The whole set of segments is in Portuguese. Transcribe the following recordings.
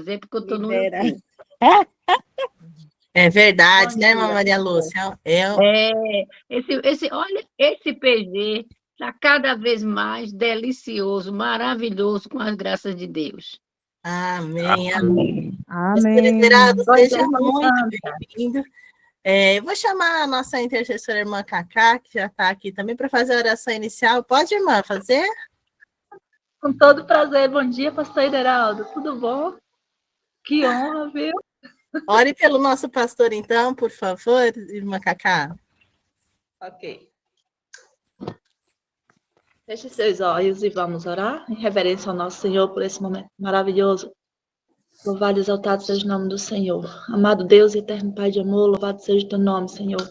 fazer, porque eu estou no Libera. YouTube. É verdade, Bom né, dia, Maria pastor. Lúcia? Olha, esse PG está cada vez mais delicioso, maravilhoso, com as graças de Deus. Amém, amém. Amém. Pastor Amém. Everaldo, Pois seja é, irmã muito Sandra. bem-vindo. Eu vou chamar a nossa intercessora irmã Cacá, que já está aqui também, para fazer a oração inicial. Pode, irmã, fazer? Com todo prazer. Bom dia, pastor Heraldo. Tudo bom? Que honra, viu? Ore pelo nosso pastor, então, por favor, irmã Cacá. Ok. Feche seus olhos e vamos orar em reverência ao nosso Senhor por esse momento maravilhoso. Louvado e exaltado seja o nome do Senhor. Amado Deus e eterno Pai de amor, louvado seja o teu nome, Senhor.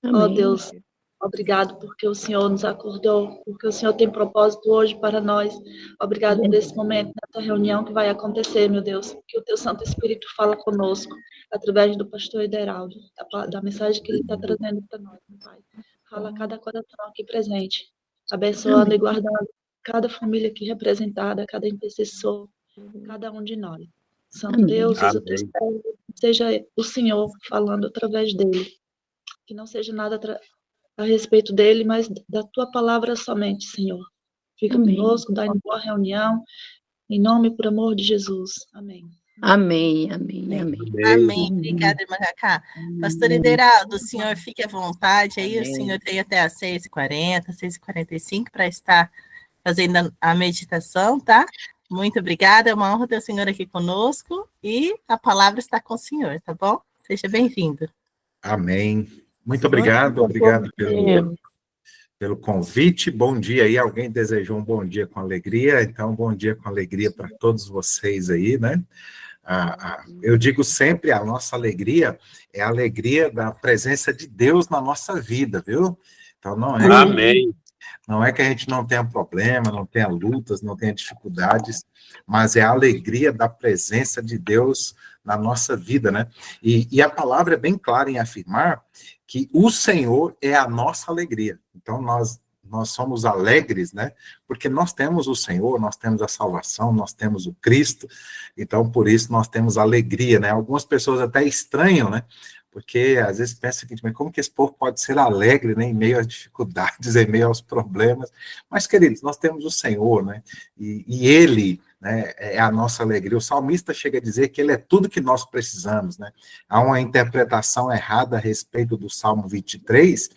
Amém. Ó Deus, obrigado porque o Senhor nos acordou, porque o Senhor tem propósito hoje para nós. Obrigado por esse momento, nessa reunião que vai acontecer, meu Deus. Que o teu Santo Espírito fala conosco, através do pastor Ederaldo, da mensagem que ele está trazendo para nós, meu Pai. Fala a cada coração aqui presente, abençoando e guardando cada família aqui representada, cada intercessor, cada um de nós. Santo Amém. Deus, usa o teu Amém. servo, seja o Senhor falando através dele. Que não seja nada a respeito dele, mas da tua palavra somente, Senhor. Fica Amém. conosco, dá uma boa reunião, em nome e por amor de Jesus. Amém. Amém, amém, amém. Amém. Obrigada, irmã Cacá. Pastor Ederaldo, o senhor fique à vontade aí, o senhor tem até às 6h40, 6h45 para estar fazendo a meditação, tá? Muito obrigada, é uma honra ter o senhor aqui conosco e a palavra está com o senhor, tá bom? Seja bem-vindo. Amém. Muito obrigado pelo convite. Bom dia aí. Alguém desejou um bom dia com alegria? Então, bom dia com alegria para todos vocês aí, né? Eu digo sempre, a nossa alegria é a alegria da presença de Deus na nossa vida, viu? Então, Amém. Não é que a gente não tenha problema, não tenha lutas, não tenha dificuldades, mas é a alegria da presença de Deus na nossa vida, né? E a palavra é bem clara em afirmar que o Senhor é a nossa alegria. Então, nós somos alegres, né? Porque nós temos o Senhor, nós temos a salvação, nós temos o Cristo, então, por isso, nós temos alegria, né? Algumas pessoas até estranham, né? Porque às vezes pensa o seguinte, mas como que esse povo pode ser alegre, né, em meio às dificuldades, em meio aos problemas? Mas, queridos, nós temos o Senhor, né, e Ele, né, é a nossa alegria. O salmista chega a dizer que Ele é tudo que nós precisamos, né? Há uma interpretação errada a respeito do Salmo 23,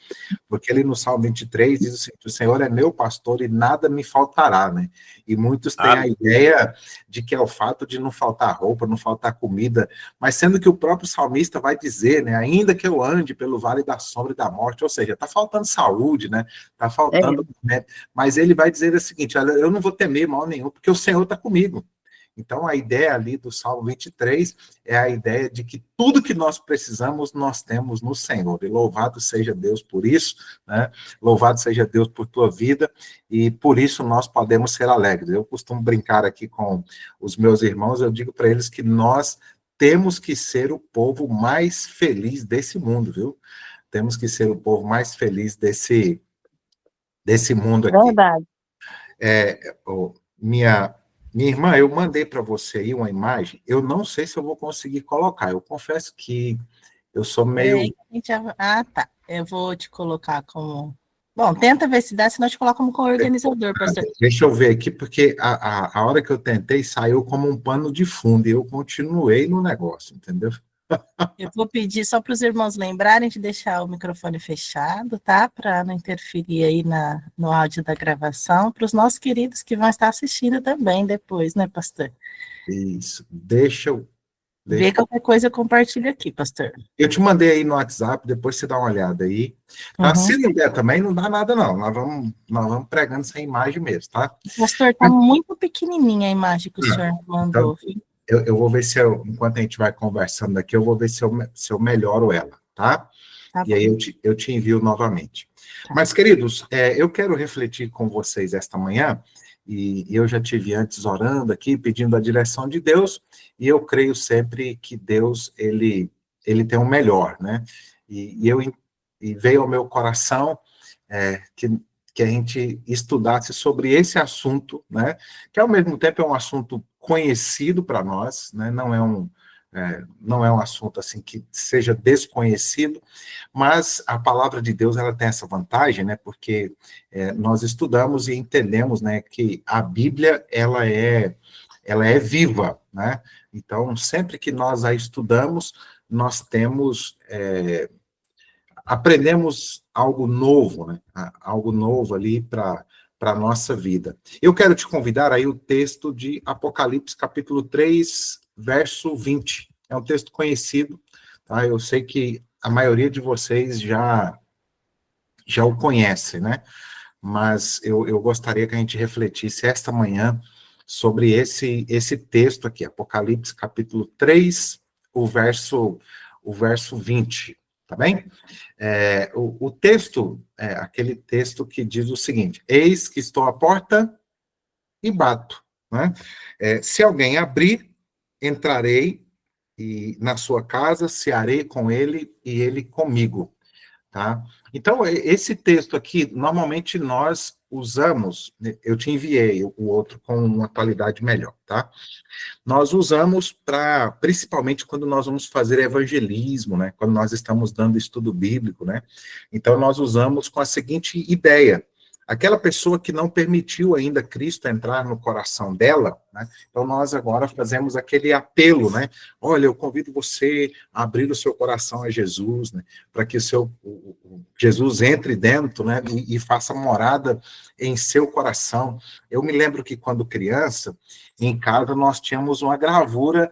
porque ele no Salmo 23 diz o seguinte, o Senhor é meu pastor e nada me faltará, né? E muitos têm a ideia de que é o fato de não faltar roupa, não faltar comida, mas sendo que o próprio salmista vai dizer, né, ainda que eu ande pelo vale da sombra e da morte, ou seja, está faltando saúde, né, está faltando, né, mas ele vai dizer o seguinte, olha, eu não vou temer mal nenhum, porque o Senhor está comigo. Então, a ideia ali do Salmo 23 é a ideia de que tudo que nós precisamos, nós temos no Senhor. E louvado seja Deus por isso, né? Louvado seja Deus por tua vida, e por isso nós podemos ser alegres. Eu costumo brincar aqui com os meus irmãos, eu digo para eles que nós temos que ser o povo mais feliz desse mundo, viu? Temos que ser o povo mais feliz desse mundo aqui. Verdade. Minha irmã, eu mandei para você aí uma imagem, eu não sei se eu vou conseguir colocar, eu confesso que eu sou meio... Tá, eu vou te colocar como... Bom, tenta ver se dá, senão eu te coloco como organizador, pastor. Deixa eu ver aqui, porque a hora que eu tentei, saiu como um pano de fundo, e eu continuei no negócio, entendeu? Eu vou pedir só para os irmãos lembrarem de deixar o microfone fechado, tá? Para não interferir aí no áudio da gravação, para os nossos queridos que vão estar assistindo também depois, né, pastor? Isso, deixa eu... Vê qualquer coisa, eu compartilho aqui, pastor. Eu te mandei aí no WhatsApp, depois você dá uma olhada aí. Tá? Se não der também, não dá nada não, nós vamos pregando sem imagem mesmo, tá? Pastor, tá muito pequenininha a imagem que o senhor mandou. Então, eu vou ver se enquanto a gente vai conversando aqui, eu vou ver se eu melhoro ela, tá? E aí eu te envio novamente. Tá. Mas, queridos, eu quero refletir com vocês esta manhã, e eu já tive antes orando aqui, pedindo a direção de Deus, e eu creio sempre que Deus, ele tem o melhor, né? E veio ao meu coração que a gente estudasse sobre esse assunto, né? Que ao mesmo tempo é um assunto conhecido para nós, né? Não é um assunto assim que seja desconhecido, mas a palavra de Deus ela tem essa vantagem, né? Porque nós estudamos e entendemos, né, que a Bíblia ela é viva, né? Então, sempre que nós a estudamos, nós aprendemos algo novo, né? Algo novo ali para a nossa vida. Eu quero te convidar aí o texto de Apocalipse, capítulo 3, verso 20. É um texto conhecido, tá? Eu sei que a maioria de vocês já o conhece, né? Mas eu gostaria que a gente refletisse esta manhã sobre esse texto aqui, Apocalipse, capítulo 3, o verso 20, tá bem? O texto é aquele texto que diz o seguinte: eis que estou à porta e bato, né? Se alguém abrir, entrarei na sua casa, cearei com ele e ele comigo, tá? Então, esse texto aqui, normalmente nós usamos, eu te enviei o outro com uma qualidade melhor, tá? Nós usamos principalmente quando nós vamos fazer evangelismo, né? Quando nós estamos dando estudo bíblico, né? Então, nós usamos com a seguinte ideia: aquela pessoa que não permitiu ainda Cristo entrar no coração dela, né? Então nós agora fazemos aquele apelo, né? Olha, eu convido você a abrir o seu coração a Jesus, né? Para que o Jesus entre dentro, né? E faça morada em seu coração. Eu me lembro que quando criança, em casa nós tínhamos uma gravura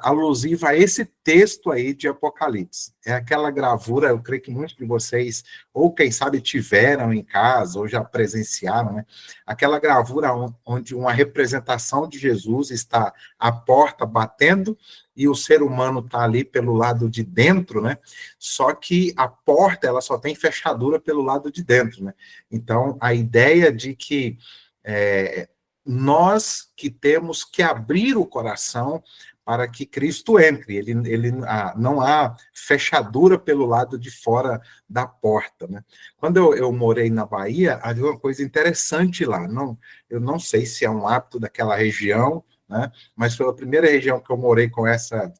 alusiva a esse texto aí de Apocalipse. É aquela gravura, eu creio que muitos de vocês, ou quem sabe tiveram em casa, ou já presenciaram, né? Aquela gravura onde uma representação de Jesus está à porta batendo, e o ser humano está ali pelo lado de dentro, né? Só que a porta, ela só tem fechadura pelo lado de dentro, né? Então, a ideia de que nós que temos que abrir o coração para que Cristo entre. Não há fechadura pelo lado de fora da porta, né? Quando eu morei na Bahia, havia uma coisa interessante lá. Eu não sei se é um hábito daquela região, né? Mas foi a primeira região que eu morei com essa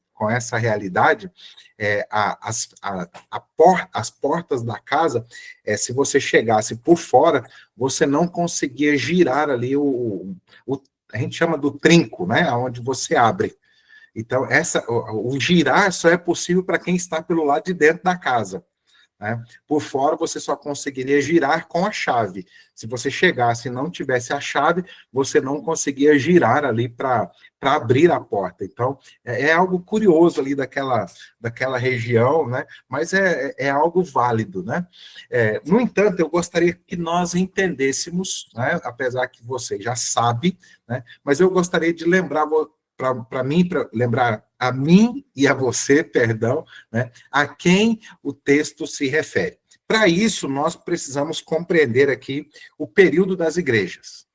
realidade. As portas da casa, se você chegasse por fora, você não conseguia girar ali a gente chama do trinco, né? Onde você abre. Então, o girar só é possível para quem está pelo lado de dentro da casa, né? Por fora, você só conseguiria girar com a chave. Se você chegasse e não tivesse a chave, você não conseguia girar ali para abrir a porta. Então, é algo curioso ali daquela região, né? Mas é algo válido, né? No entanto, eu gostaria que nós entendêssemos, né? Apesar que você já sabe, né? Mas eu gostaria de lembrar para lembrar a mim e a você, perdão, né, a quem o texto se refere. Para isso, nós precisamos compreender aqui o período das igrejas.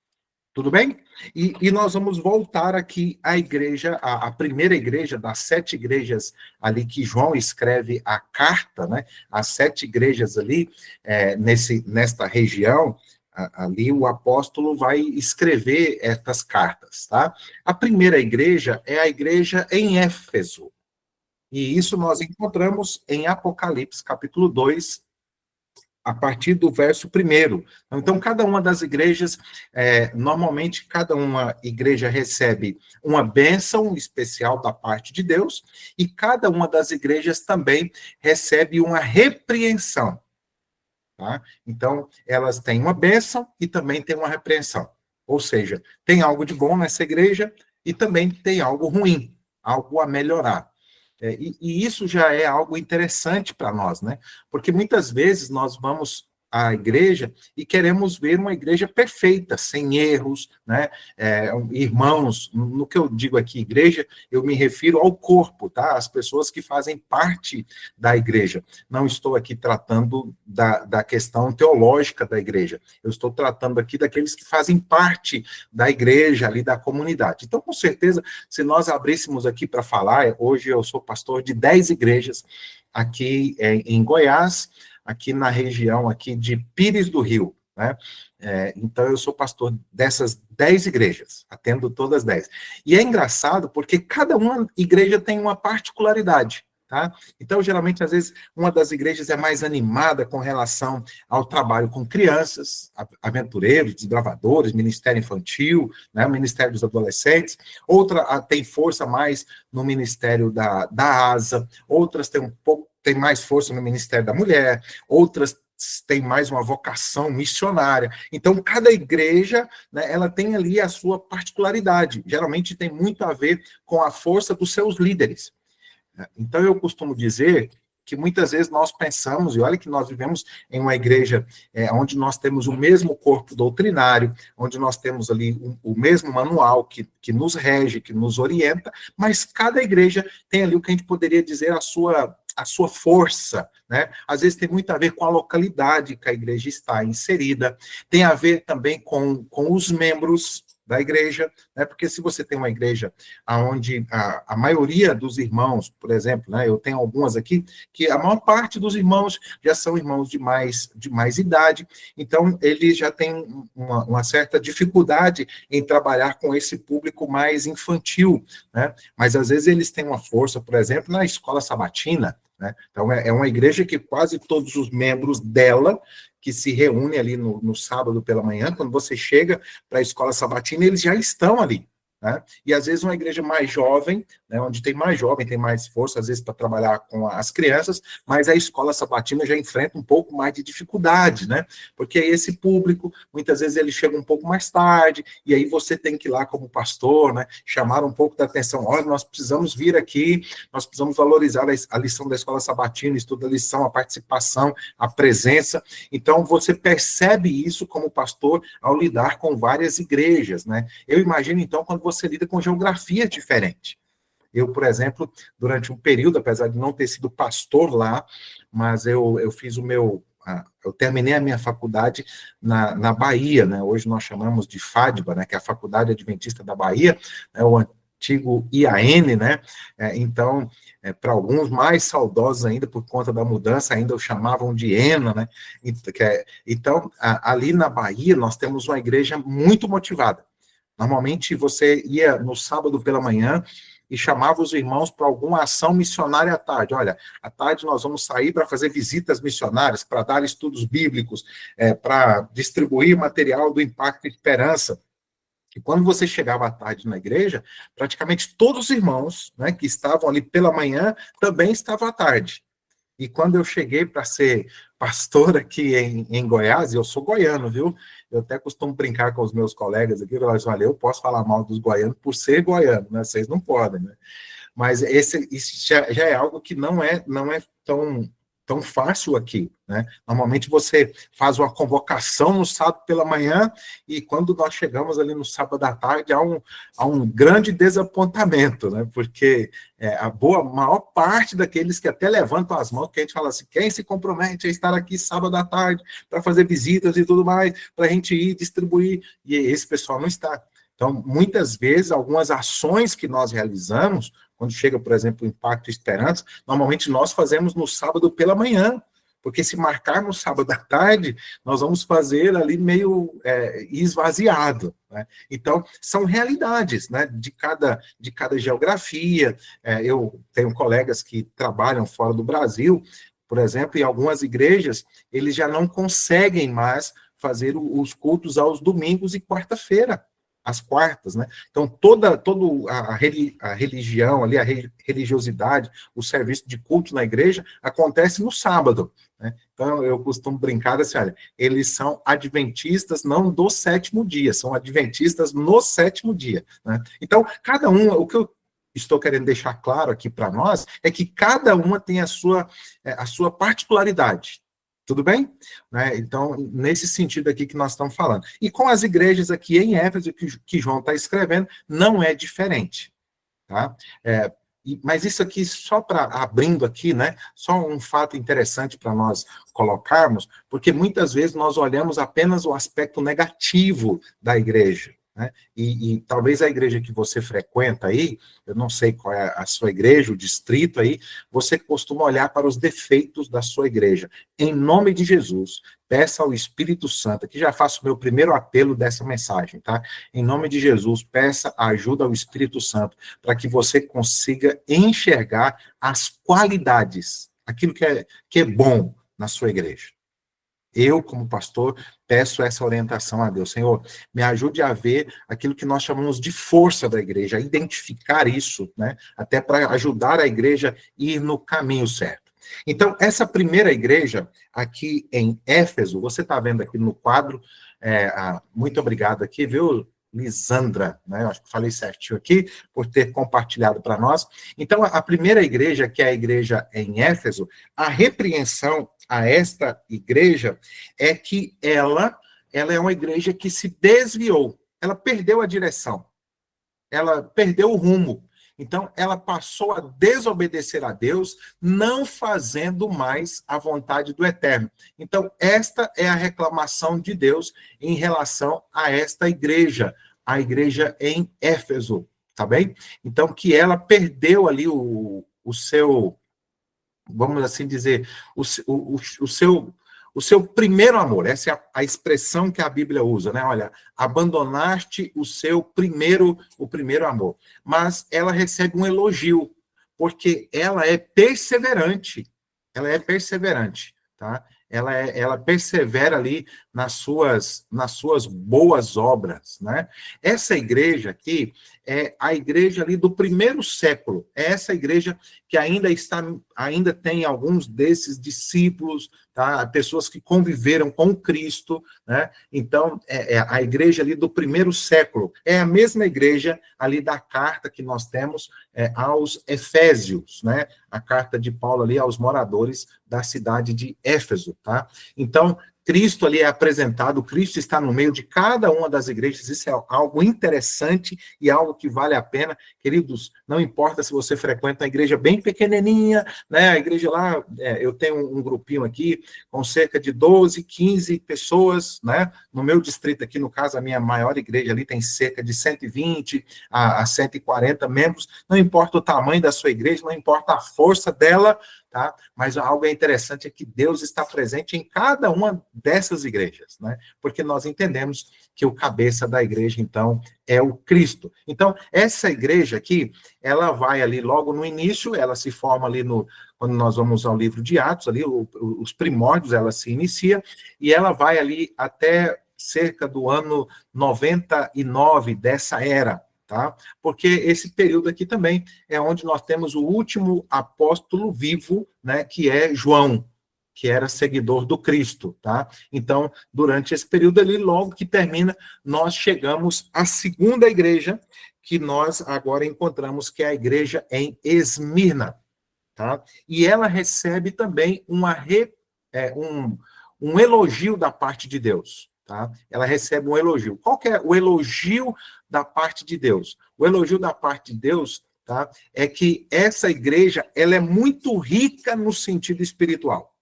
Tudo bem? E nós vamos voltar aqui à igreja, a primeira igreja das 7 igrejas ali que João escreve a carta, né? As 7 igrejas ali, nesta região. Ali o apóstolo vai escrever estas cartas, tá? A primeira igreja é a igreja em Éfeso. E isso nós encontramos em Apocalipse, capítulo 2, a partir do verso 1. Então, cada uma das igrejas, normalmente, cada uma igreja recebe uma bênção especial da parte de Deus, e cada uma das igrejas também recebe uma repreensão. Tá? Então, elas têm uma bênção e também têm uma repreensão. Ou seja, tem algo de bom nessa igreja e também tem algo ruim, algo a melhorar. E isso já é algo interessante para nós, né? Porque muitas vezes nós vamos à igreja e queremos ver uma igreja perfeita, sem erros, né? Irmãos, no que eu digo aqui, igreja, eu me refiro ao corpo, tá? As pessoas que fazem parte da igreja. Não estou aqui tratando da questão teológica da igreja. Eu estou tratando aqui daqueles que fazem parte da igreja, ali da comunidade. Então, com certeza, se nós abríssemos aqui para falar, hoje eu sou pastor de 10 igrejas aqui em Goiás, aqui na região aqui de Pires do Rio, né? Então, eu sou pastor dessas 10 igrejas, atendo todas as 10. E é engraçado porque cada uma igreja tem uma particularidade, tá? Então, geralmente, às vezes, uma das igrejas é mais animada com relação ao trabalho com crianças, aventureiros, desbravadores, ministério infantil, né, ministério dos adolescentes. Outra tem força mais no ministério da ASA, outras tem mais força no ministério da mulher, outras tem mais uma vocação missionária. Então, cada igreja, né, ela tem ali a sua particularidade. Geralmente tem muito a ver com a força dos seus líderes. Então, eu costumo dizer que muitas vezes nós pensamos, e olha que nós vivemos em uma igreja onde nós temos o mesmo corpo doutrinário, onde nós temos ali o mesmo manual que nos rege, que nos orienta, mas cada igreja tem ali o que a gente poderia dizer a sua força, né? Às vezes tem muito a ver com a localidade que a igreja está inserida, tem a ver também com os membros da igreja, né? Porque se você tem uma igreja onde a maioria dos irmãos, por exemplo, né? Eu tenho algumas aqui, que a maior parte dos irmãos já são irmãos de mais idade, então eles já têm uma certa dificuldade em trabalhar com esse público mais infantil, né? Mas às vezes eles têm uma força, por exemplo, na escola sabatina, né? Então, é uma igreja que quase todos os membros dela, que se reúnem ali no sábado pela manhã, quando você chega para a escola sabatina, eles já estão ali, né? E às vezes uma igreja mais jovem, né, onde tem mais jovem, tem mais força, às vezes para trabalhar com as crianças, mas a escola sabatina já enfrenta um pouco mais de dificuldade, né? Porque esse público, muitas vezes ele chega um pouco mais tarde, e aí você tem que ir lá como pastor, né, chamar um pouco da atenção, olha, nós precisamos vir aqui, nós precisamos valorizar a lição da escola sabatina, estudo da lição, a participação, a presença. Então, você percebe isso como pastor ao lidar com várias igrejas, né? Eu imagino, então, quando você lida com geografia diferente. Eu, por exemplo, durante um período, apesar de não ter sido pastor lá, mas eu fiz eu terminei a minha faculdade na Bahia, né? Hoje nós chamamos de FADBA, né? Que é a Faculdade Adventista da Bahia, né? O antigo IAN, né? Então, para alguns mais saudosos ainda, por conta da mudança, ainda o chamavam de ENA, né? Então, ali na Bahia, nós temos uma igreja muito motivada. Normalmente, você ia no sábado pela manhã e chamava os irmãos para alguma ação missionária à tarde. Olha, à tarde nós vamos sair para fazer visitas missionárias, para dar estudos bíblicos, para distribuir material do Impacto Esperança. E quando você chegava à tarde na igreja, praticamente todos os irmãos, né, que estavam ali pela manhã também estavam à tarde. E quando eu cheguei para ser pastor aqui em Goiás, eu sou goiano, viu? Eu até costumo brincar com os meus colegas aqui, eu falo, olha, eu posso falar mal dos goianos por ser goiano, né? Vocês não podem, né? Mas isso já é algo que não é tão fácil aqui, né? Normalmente você faz uma convocação no sábado pela manhã e quando nós chegamos ali no sábado à tarde há um grande desapontamento, né? Porque a maior parte daqueles que até levantam as mãos, que a gente fala assim, quem se compromete a estar aqui sábado à tarde para fazer visitas e tudo mais, para a gente ir distribuir, e esse pessoal não está. Então, muitas vezes, algumas ações que nós realizamos, quando chega, por exemplo, o Impacto Esperança, normalmente nós fazemos no sábado pela manhã, porque se marcar no sábado à tarde, nós vamos fazer ali meio esvaziado, né? Então, são realidades, né, de cada geografia. Eu tenho colegas que trabalham fora do Brasil, por exemplo, em algumas igrejas, eles já não conseguem mais fazer os cultos aos domingos e quarta-feira, às quartas, né? Então, toda a religião ali, a religiosidade, o serviço de culto na igreja acontece no sábado, né? Então, eu costumo brincar assim, olha, eles são adventistas não do sétimo dia, são adventistas no sétimo dia, né? Então, cada um, o que eu estou querendo deixar claro aqui para nós é que cada uma tem a sua particularidade. Tudo bem? Né? Então, nesse sentido aqui que nós estamos falando. E com as igrejas aqui em Éfeso, que João está escrevendo, não é diferente. Tá? Mas isso aqui, só para abrindo aqui, né? Só um fato interessante para nós colocarmos, porque muitas vezes nós olhamos apenas o aspecto negativo da igreja. né? E talvez a igreja que você frequenta aí, eu não sei qual é a sua igreja, o distrito aí, você costuma olhar para os defeitos da sua igreja. Em nome de Jesus, peça ao Espírito Santo, aqui já faço o meu primeiro apelo dessa mensagem, tá? Em nome de Jesus, peça a ajuda ao Espírito Santo, para que você consiga enxergar as qualidades, aquilo que é bom na sua igreja. Eu, como pastor, peço essa orientação a Deus. Senhor, me ajude a ver aquilo que nós chamamos de força da igreja, a identificar isso, né? Até para ajudar a igreja a ir no caminho certo. Então, essa primeira igreja, aqui em Éfeso, você está vendo aqui no quadro, muito obrigado aqui, viu, Lisandra, né? Acho que falei certinho aqui, por ter compartilhado para nós. Então, a primeira igreja, que é a igreja em Éfeso, a repreensão a esta igreja é que ela é uma igreja que se desviou, ela perdeu a direção, ela perdeu o rumo. Então, ela passou a desobedecer a Deus, não fazendo mais a vontade do Eterno. Então, esta é a reclamação de Deus em relação a esta igreja, a igreja em Éfeso, tá bem? Então, que ela perdeu ali o seu, vamos assim dizer, o seu primeiro amor. Essa é a expressão que a Bíblia usa, né? Olha, abandonaste o primeiro amor. Mas ela recebe um elogio, porque ela é perseverante. Ela é perseverante, tá? Ela persevera ali nas suas boas obras, né? Essa igreja aqui é a igreja ali do primeiro século. É essa igreja que ainda tem alguns desses discípulos, tá? Pessoas que conviveram com Cristo, né? Então, é a igreja ali do primeiro século. É a mesma igreja ali da carta que nós temos aos Efésios, né? A carta de Paulo ali aos moradores da cidade de Éfeso, tá? Então, Cristo ali é apresentado, Cristo está no meio de cada uma das igrejas, isso é algo interessante e algo que vale a pena. Queridos, não importa se você frequenta uma igreja bem pequenininha, né, a igreja lá, eu tenho um grupinho aqui com cerca de 12, 15 pessoas, né, no meu distrito aqui, no caso, a minha maior igreja ali tem cerca de 120 a 140 membros, não importa o tamanho da sua igreja, não importa a força dela, tá? Mas algo interessante é que Deus está presente em cada uma dessas igrejas, né? Porque nós entendemos que o cabeça da igreja, então, é o Cristo. Então, essa igreja aqui, ela vai ali logo no início, ela se forma ali quando nós vamos ao livro de Atos, ali, os primórdios, ela se inicia, e ela vai ali até cerca do ano 99 dessa era, tá? Porque esse período aqui também é onde nós temos o último apóstolo vivo, né, que é João, que era seguidor do Cristo, tá? Então, durante esse período ali, logo que termina, nós chegamos à segunda igreja, que nós agora encontramos, que é a igreja em Esmirna, tá? E ela recebe também um elogio da parte de Deus, tá? Ela recebe um elogio. Qual que é o elogio da parte de Deus? O elogio da parte de Deus, tá? É que essa igreja, ela é muito rica no sentido espiritual.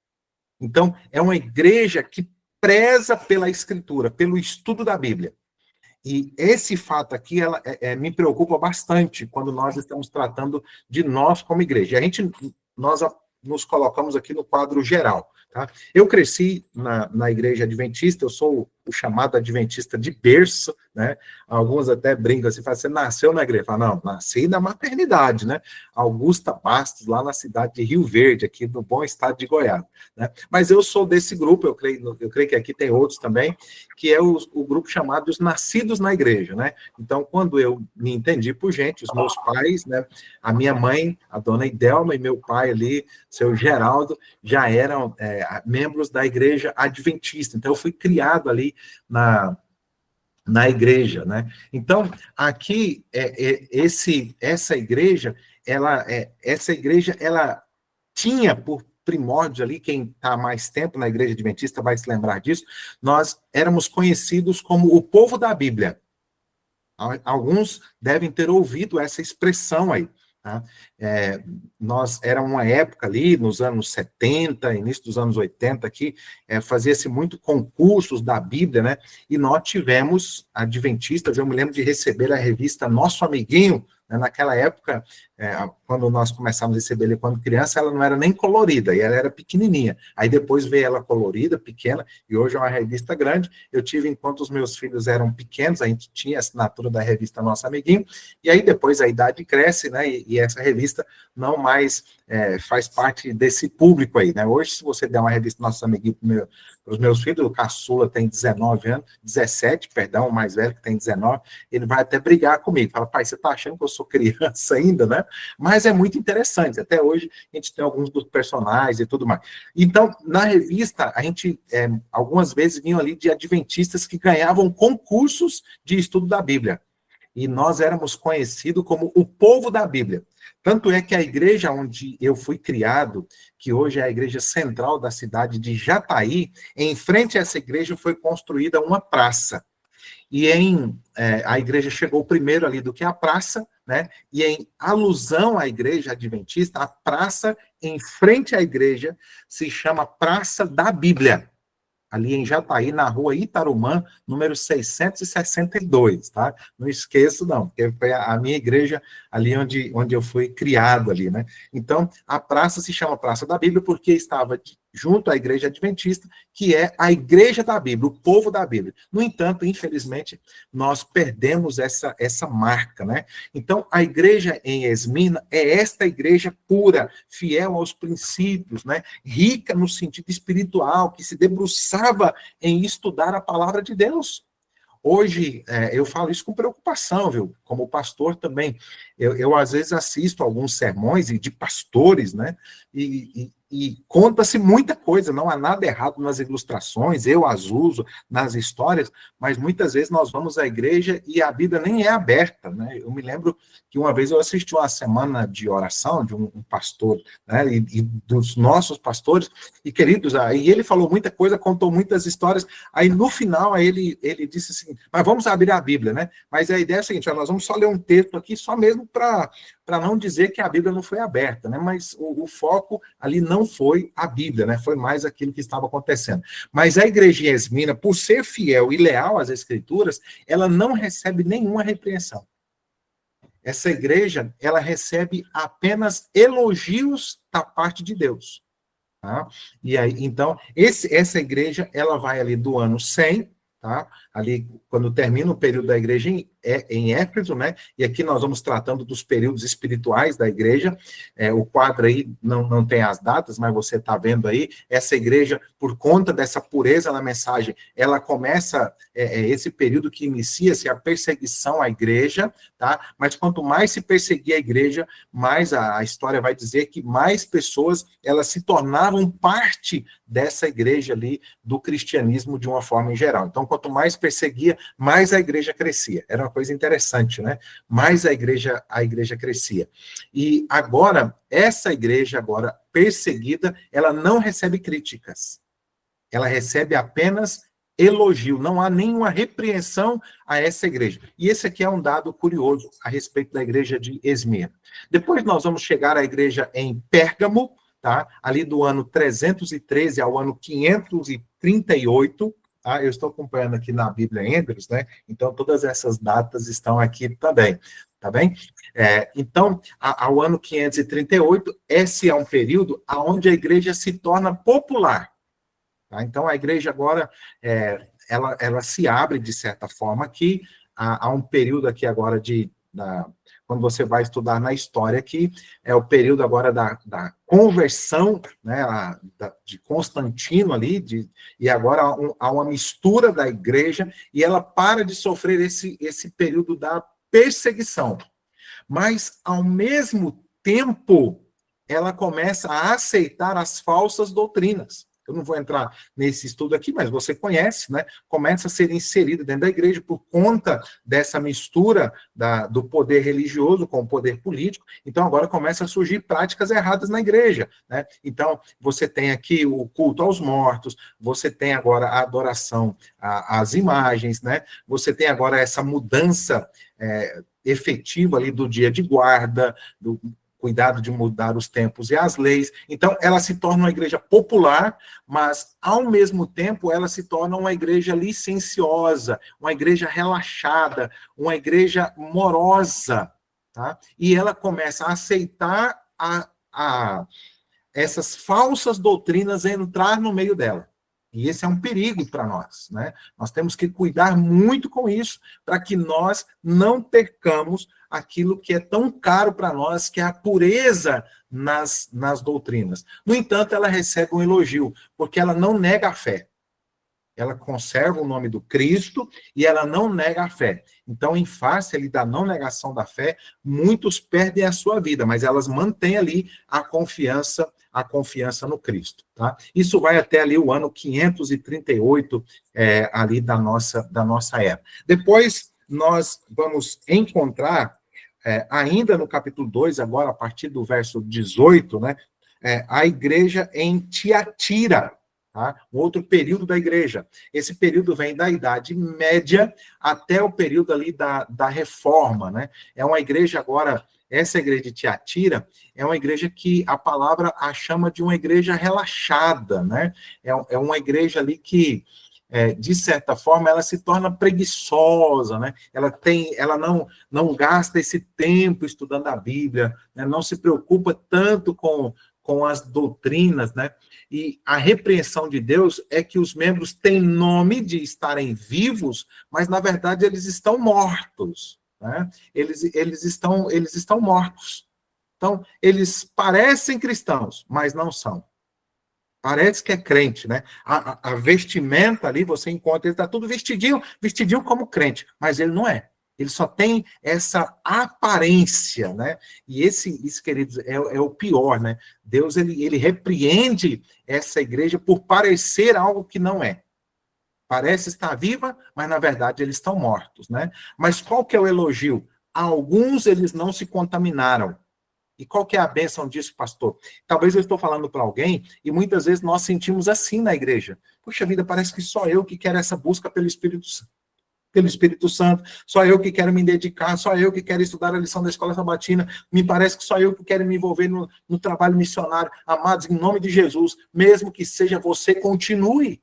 Então, é uma igreja que preza pela escritura, pelo estudo da Bíblia. E esse fato aqui, me preocupa bastante quando nós estamos tratando de nós como igreja. Nós nos colocamos aqui no quadro geral, tá? Eu cresci na igreja adventista, eu sou o chamado adventista de berço, né? Alguns até brincam assim, falam, você nasceu na igreja? Falo, não, nasci na maternidade, né? Augusta Bastos, lá na cidade de Rio Verde, aqui no bom estado de Goiás, né? Mas eu sou desse grupo, eu creio que aqui tem outros também, que é o grupo chamado Os Nascidos na Igreja, né? Então, quando eu me entendi por gente, os meus pais, né? A minha mãe, a dona Idelma, e meu pai ali, seu Geraldo, já eram membros da igreja adventista. Então, eu fui criado ali na igreja, né? Então, aqui, essa igreja, ela tinha por primórdio ali, quem está mais tempo na igreja adventista vai se lembrar disso, nós éramos conhecidos como o povo da Bíblia. Alguns devem ter ouvido essa expressão aí, tá? Era uma época ali, nos anos 70, início dos anos 80, que fazia-se muito concursos da Bíblia, né? E nós tivemos adventistas, eu me lembro de receber a revista Nosso Amiguinho, né? Naquela época, quando nós começamos a receber ele quando criança, ela não era nem colorida, e ela era pequenininha. Aí depois veio ela colorida, pequena, e hoje é uma revista grande. Eu tive, enquanto os meus filhos eram pequenos, a gente tinha a assinatura da revista Nosso Amiguinho, e aí depois a idade cresce, né? E essa revista não mais faz parte desse público aí, né? Hoje, se você der uma revista Nossos Amiguinhos para os meus filhos, o caçula tem 19 anos, 17, perdão, o mais velho que tem 19, ele vai até brigar comigo, fala, pai, você está achando que eu sou criança ainda, né? Mas é muito interessante, até hoje a gente tem alguns dos personagens e tudo mais. Então, na revista, a gente, algumas vezes, vinham ali de adventistas que ganhavam concursos de estudo da Bíblia, e nós éramos conhecidos como o povo da Bíblia. Tanto é que a igreja onde eu fui criado, que hoje é a igreja central da cidade de Jataí, em frente a essa igreja foi construída uma praça. E a igreja chegou primeiro ali do que a praça, né? E em alusão à igreja adventista, a praça em frente à igreja se chama Praça da Bíblia, ali em Jataí, na rua Itarumã, número 662, tá? Não esqueço, não, porque foi a minha igreja ali onde eu fui criado ali, né? Então, a praça se chama Praça da Bíblia porque estava junto à igreja adventista, que é a igreja da Bíblia, o povo da Bíblia. No entanto, infelizmente, nós perdemos essa marca, né? Então, a igreja em Esmirna é esta igreja pura, fiel aos princípios, né? Rica no sentido espiritual, que se debruçava em estudar a palavra de Deus. Hoje, eu falo isso com preocupação, viu? Como pastor também. Eu às vezes assisto alguns sermões de pastores, né? E conta-se muita coisa, não há nada errado nas ilustrações, eu as uso nas histórias, mas muitas vezes nós vamos à igreja e a Bíblia nem é aberta, né? Eu me lembro que uma vez eu assisti uma semana de oração de um pastor, né? E dos nossos pastores, e queridos, aí ele falou muita coisa, contou muitas histórias, aí no final aí ele disse assim, mas vamos abrir a Bíblia, né? Mas a ideia é a seguinte, nós vamos só ler um texto aqui, só mesmo para não dizer que a Bíblia não foi aberta, né? Mas o foco ali não foi a Bíblia, né? Foi mais aquilo que estava acontecendo. Mas a igreja em Esmirna, por ser fiel e leal às Escrituras, ela não recebe nenhuma repreensão. Essa igreja, ela recebe apenas elogios da parte de Deus. Tá? E aí, então, essa igreja, ela vai ali do ano 100, tá? Ali, quando termina o período da igreja em Éfeso, né? E aqui nós vamos tratando dos períodos espirituais da igreja. O quadro aí não tem as datas, mas você está vendo aí, essa igreja, por conta dessa pureza na mensagem, ela começa esse período que inicia-se a perseguição à igreja, tá? Mas quanto mais se perseguia a igreja, mais a história vai dizer que mais pessoas, elas se tornavam parte dessa igreja ali, do cristianismo de uma forma em geral. Então, quanto mais perseguia, mais a igreja crescia. Era uma coisa interessante, né? Mais a igreja crescia. E agora, essa igreja agora perseguida, ela não recebe críticas. Ela recebe apenas elogio. Não há nenhuma repreensão a essa igreja. E esse aqui é um dado curioso a respeito da igreja de Esmirna. Depois nós vamos chegar à igreja em Pérgamo, tá? Ali do ano 313 ao ano 538, tá? Eu estou acompanhando aqui na Bíblia Andrews, né? Então, todas essas datas estão aqui também, tá bem? Então, ao ano 538, esse é um período onde a igreja se torna popular. Tá? Então, a igreja agora, ela se abre, de certa forma, aqui, há um período aqui agora quando você vai estudar na história aqui, é o período agora da conversão, né, de Constantino ali, e agora há uma mistura da igreja, e ela para de sofrer esse período da perseguição. Mas, ao mesmo tempo, ela começa a aceitar as falsas doutrinas. Eu não vou entrar nesse estudo aqui, mas você conhece, né? Começa a ser inserida dentro da igreja por conta dessa mistura do poder religioso com o poder político. Então, agora começa a surgir práticas erradas na igreja, né? Então, você tem aqui o culto aos mortos, você tem agora a adoração às imagens, né? Você tem agora essa mudança efetiva ali do dia de guarda, do cuidado de mudar os tempos e as leis. Então, ela se torna uma igreja popular, mas, ao mesmo tempo, ela se torna uma igreja licenciosa, uma igreja relaxada, uma igreja morosa, tá? E ela começa a aceitar essas falsas doutrinas entrar no meio dela. E esse é um perigo para nós, né? Nós temos que cuidar muito com isso, para que nós não percamos aquilo que é tão caro para nós, que é a pureza nas doutrinas. No entanto, ela recebe um elogio, porque ela não nega a fé. Ela conserva o nome do Cristo e ela não nega a fé. Então, em face ali da não negação da fé, muitos perdem a sua vida, mas elas mantêm ali a confiança no Cristo. Tá? Isso vai até ali o ano 538, ali da nossa era. Depois, nós vamos encontrar, ainda no capítulo 2, agora a partir do verso 18, né, a igreja em Tiatira. Tá? Um outro período da igreja. Esse período vem da Idade Média até o período ali da Reforma, né? É uma igreja agora, essa igreja de Tiatira, é uma igreja que a palavra a chama de uma igreja relaxada, né? É uma igreja ali que, de certa forma, ela se torna preguiçosa, né? Ela não gasta esse tempo estudando a Bíblia, né? Não se preocupa tanto com as doutrinas, né? E a repreensão de Deus é que os membros têm nome de estarem vivos, mas, na verdade, eles estão mortos, né? Eles estão mortos. Então, eles parecem cristãos, mas não são. Parece que é crente, né? A vestimenta ali, você encontra, ele está tudo vestidinho como crente, mas ele não é. Ele só tem essa aparência, né? E isso, queridos, é o pior, né? Deus, ele repreende essa igreja por parecer algo que não é. Parece estar viva, mas, na verdade, eles estão mortos, né? Mas qual que é o elogio? Alguns, eles não se contaminaram. E qual que é a bênção disso, pastor? Talvez eu estou falando para alguém, e muitas vezes nós sentimos assim na igreja. Puxa vida, parece que só eu que quero essa busca pelo Espírito Santo, só eu que quero me dedicar, só eu que quero estudar a lição da escola sabatina, me parece que só eu que quero me envolver no trabalho missionário. Amados, em nome de Jesus, mesmo que seja você, continue.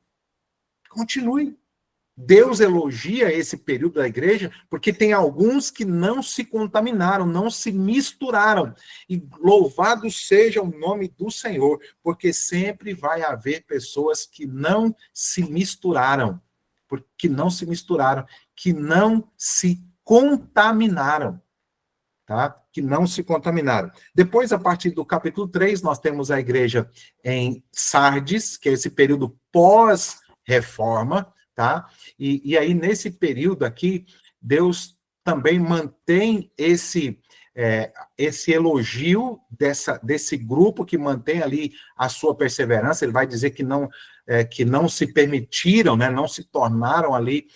Deus elogia esse período da igreja, porque tem alguns que não se contaminaram, não se misturaram. E louvado seja o nome do Senhor, porque sempre vai haver pessoas que não se misturaram, que não se contaminaram, tá? Que não se contaminaram. Depois, a partir do capítulo 3, nós temos a igreja em Sardes, que é esse período pós-reforma, tá? E aí, nesse período aqui, Deus também mantém esse elogio desse grupo que mantém ali a sua perseverança. Ele vai dizer que não se permitiram, né, não se tornaram ali,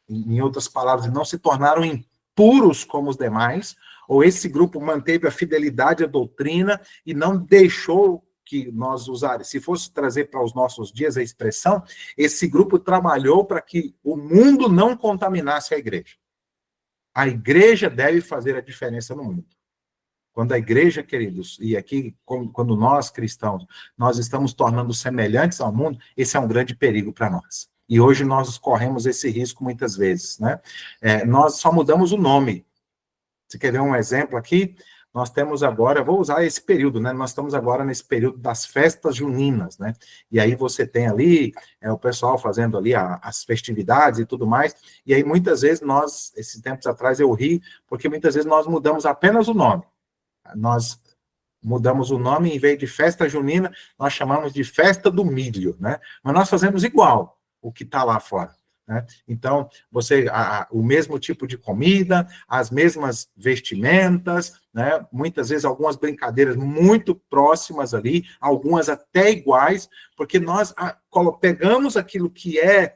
em outras palavras, não se tornaram impuros como os demais, ou esse grupo manteve a fidelidade à doutrina e não deixou que nós usarmos. Se fosse trazer para os nossos dias a expressão, esse grupo trabalhou para que o mundo não contaminasse a igreja. A igreja deve fazer a diferença no mundo. Quando a igreja, queridos, e aqui, quando nós cristãos, nós estamos tornando semelhantes ao mundo, esse é um grande perigo para nós. E hoje nós corremos esse risco muitas vezes, né? Nós só mudamos o nome. Você quer ver um exemplo aqui? Nós temos agora, vou usar esse período, né? Nós estamos agora nesse período das festas juninas, né? E aí você tem ali o pessoal fazendo ali as festividades e tudo mais, e aí muitas vezes esses tempos atrás eu ri, porque muitas vezes nós mudamos apenas o nome. Nós mudamos o nome, em vez de festa junina, nós chamamos de festa do milho, né? Mas nós fazemos igual o que está lá fora. né? Então, o mesmo tipo de comida, as mesmas vestimentas, né? Muitas vezes algumas brincadeiras muito próximas ali, algumas até iguais, porque nós pegamos aquilo que é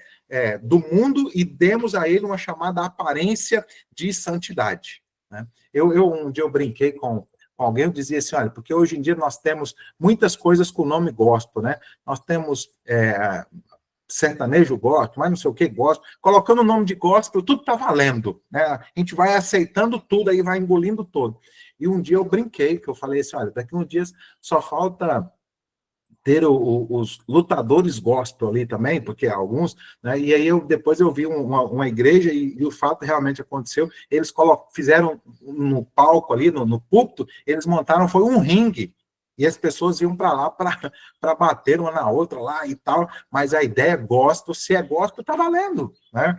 do mundo e demos a ele uma chamada aparência de santidade, né? Um dia eu brinquei com alguém, eu dizia assim, olha, porque hoje em dia nós temos muitas coisas com o nome gospel, né? Nós temos sertanejo gospel, mas não sei o que gospel, colocando o nome de gospel, tudo está valendo, né? A gente vai aceitando tudo, aí vai engolindo todo. E um dia eu brinquei, que eu falei assim, olha, daqui uns dias só falta ter os lutadores gospel ali também, porque alguns, né? E aí depois eu vi uma igreja e o fato realmente aconteceu, eles fizeram no palco ali, no púlpito, eles montaram, foi um ringue, e as pessoas iam para lá para bater uma na outra lá e tal, mas a ideia é gospel, se é gospel, está valendo, né?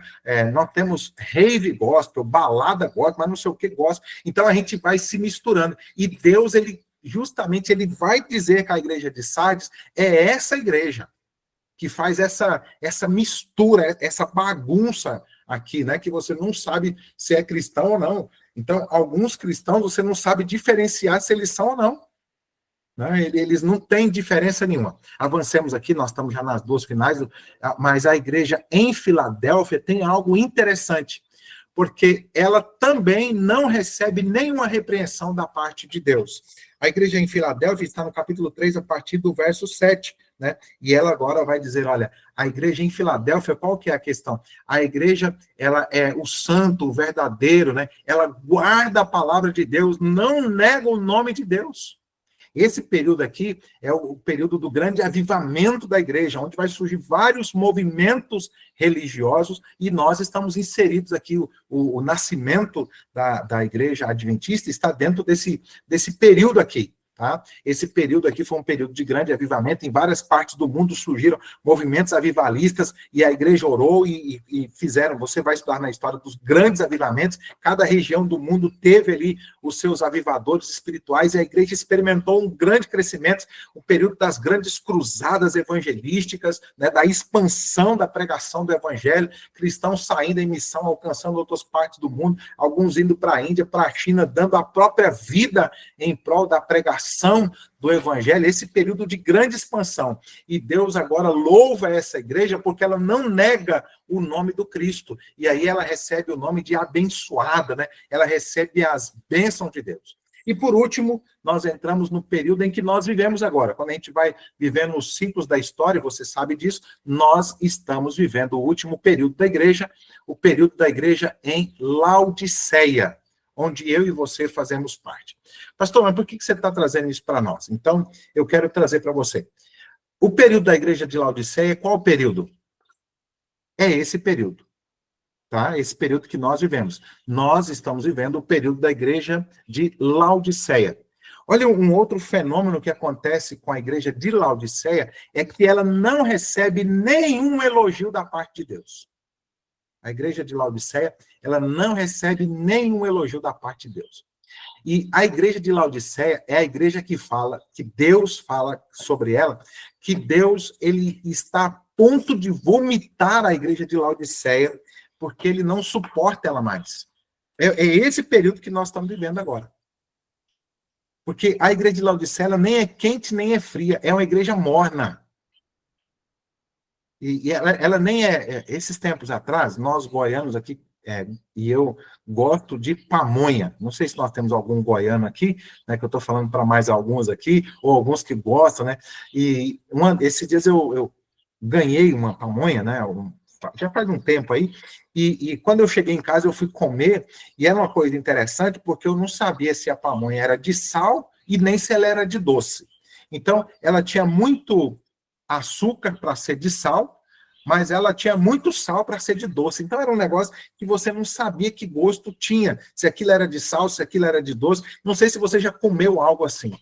Nós temos rave gospel, balada gospel, mas não sei o que gospel, então a gente vai se misturando, e Deus, justamente ele vai dizer que a igreja de Sardes é essa igreja que faz essa mistura, essa bagunça aqui, né? Que você não sabe se é cristão ou não. Então, alguns cristãos você não sabe diferenciar se eles são ou não, né? Eles não têm diferença nenhuma. Avancemos aqui, nós estamos já nas duas finais, mas a igreja em Filadélfia tem algo interessante, porque ela também não recebe nenhuma repreensão da parte de Deus. A igreja em Filadélfia está no capítulo 3, a partir do verso 7, né? E ela agora vai dizer, olha, a igreja em Filadélfia, qual que é a questão? A igreja, ela é o santo, o verdadeiro, né? Ela guarda a palavra de Deus, não nega o nome de Deus. Esse período aqui é o período do grande avivamento da igreja, onde vai surgir vários movimentos religiosos, e nós estamos inseridos aqui, o nascimento da igreja adventista está dentro desse período aqui. Tá? Esse período aqui foi um período de grande avivamento, em várias partes do mundo surgiram movimentos avivalistas, e a igreja orou e fizeram, você vai estudar na história dos grandes avivamentos, cada região do mundo teve ali os seus avivadores espirituais, e a igreja experimentou um grande crescimento, o período das grandes cruzadas evangelísticas, né, da expansão da pregação do evangelho, cristãos saindo em missão, alcançando outras partes do mundo, alguns indo para a Índia, para a China, dando a própria vida em prol da pregação do evangelho, esse período de grande expansão. E Deus agora louva essa igreja porque ela não nega o nome do Cristo. E aí ela recebe o nome de abençoada, né? Ela recebe as bênçãos de Deus. E por último, nós entramos no período em que nós vivemos agora. Quando a gente vai vivendo os ciclos da história, você sabe disso, nós estamos vivendo o último período da igreja, o período da igreja em Laodiceia, onde eu e você fazemos parte. Pastor, mas por que você está trazendo isso para nós? Então, eu quero trazer para você. O período da igreja de Laodiceia, qual o período? É esse período, tá? Esse período que nós vivemos. Nós estamos vivendo o período da igreja de Laodiceia. Olha, um outro fenômeno que acontece com a igreja de Laodiceia é que ela não recebe nenhum elogio da parte de Deus. A igreja de Laodiceia, ela não recebe nenhum elogio da parte de Deus. E a igreja de Laodiceia é a igreja que fala, que Deus fala sobre ela, que Deus, ele está a ponto de vomitar a igreja de Laodiceia, porque ele não suporta ela mais. É esse período que nós estamos vivendo agora. Porque a igreja de Laodiceia, ela nem é quente, nem é fria, é uma igreja morna. E ela nem é... Esses tempos atrás, nós goianos aqui, e eu gosto de pamonha. Não sei se nós temos algum goiano aqui, né, que eu estou falando para mais alguns aqui, ou alguns que gostam, né? E esses dias eu ganhei uma pamonha, né? Já faz um tempo aí, e quando eu cheguei em casa, eu fui comer, e era uma coisa interessante, porque eu não sabia se a pamonha era de sal e nem se ela era de doce. Então, ela tinha muito açúcar para ser de sal, mas ela tinha muito sal para ser de doce. Então, era um negócio que você não sabia que gosto tinha, se aquilo era de sal, se aquilo era de doce. Não sei se você já comeu algo assim,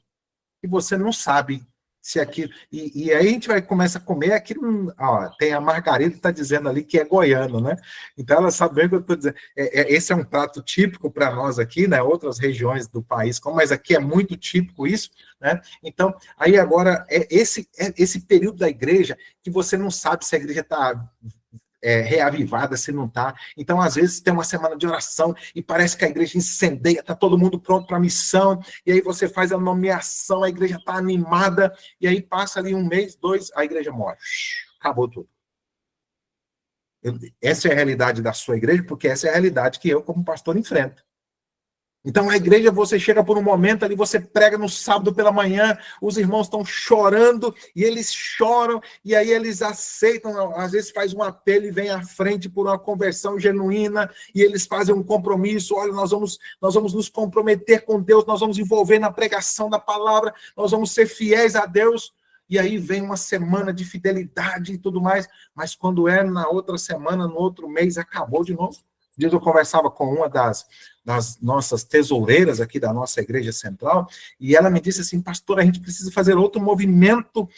e você não sabe se aquilo... E aí a gente começa a comer aquilo... Ó, tem a Margarida que está dizendo ali que é goiano, né? Então, ela sabe bem o que eu estou dizendo. Esse é um prato típico para nós aqui, né? Outras regiões do país, mas aqui é muito típico isso, né? Então, aí agora, esse período da igreja que você não sabe se a igreja está reavivada, se não está. Então, às vezes, tem uma semana de oração e parece que a igreja incendeia, está todo mundo pronto para a missão, e aí você faz a nomeação, a igreja está animada, e aí passa ali 1 mês, 2, a igreja morre. Acabou tudo. Essa é a realidade da sua igreja, porque essa é a realidade que eu, como pastor, enfrento. Então, a igreja, você chega por um momento ali, você prega no sábado pela manhã, os irmãos estão chorando, e eles choram, e aí eles aceitam, às vezes faz um apelo e vem à frente por uma conversão genuína, e eles fazem um compromisso, olha, nós vamos nos comprometer com Deus, nós vamos envolver na pregação da palavra, nós vamos ser fiéis a Deus, e aí vem uma semana de fidelidade e tudo mais, mas quando é na outra semana, no outro mês, acabou de novo. Um dia eu conversava com uma das nossas tesoureiras aqui da nossa igreja central, e ela me disse assim, pastor, a gente precisa fazer outro movimento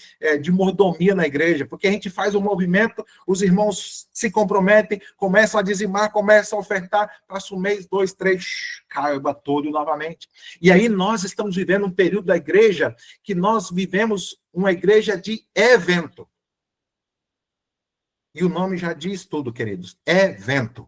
de mordomia na igreja, porque a gente faz um movimento, os irmãos se comprometem, começam a dizimar, começam a ofertar, passa 1 mês, 2, 3, caiba todo novamente. E aí nós estamos vivendo um período da igreja, que nós vivemos uma igreja de evento. E o nome já diz tudo, queridos, evento.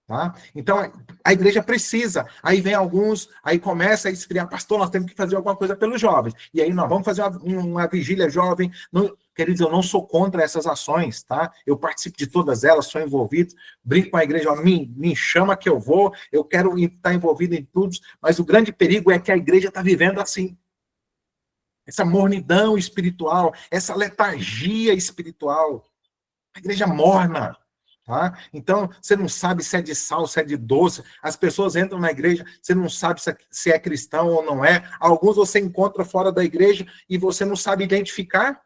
Tá? Então, a igreja precisa. Aí vem alguns, aí começa a esfriar. Pastor, nós temos que fazer alguma coisa pelos jovens. E aí nós vamos fazer uma vigília jovem. Não, queridos, eu não sou contra essas ações, tá? Eu participo de todas elas, sou envolvido, brinco com a igreja, ó, me chama que eu vou, eu quero estar envolvido em tudo, mas o grande perigo é que a igreja está vivendo assim. Essa mornidão espiritual, essa letargia espiritual. A igreja morna. Tá? Então, você não sabe se é de sal, se é de doce. As pessoas entram na igreja, você não sabe se é cristão ou não é. Alguns você encontra fora da igreja e você não sabe identificar.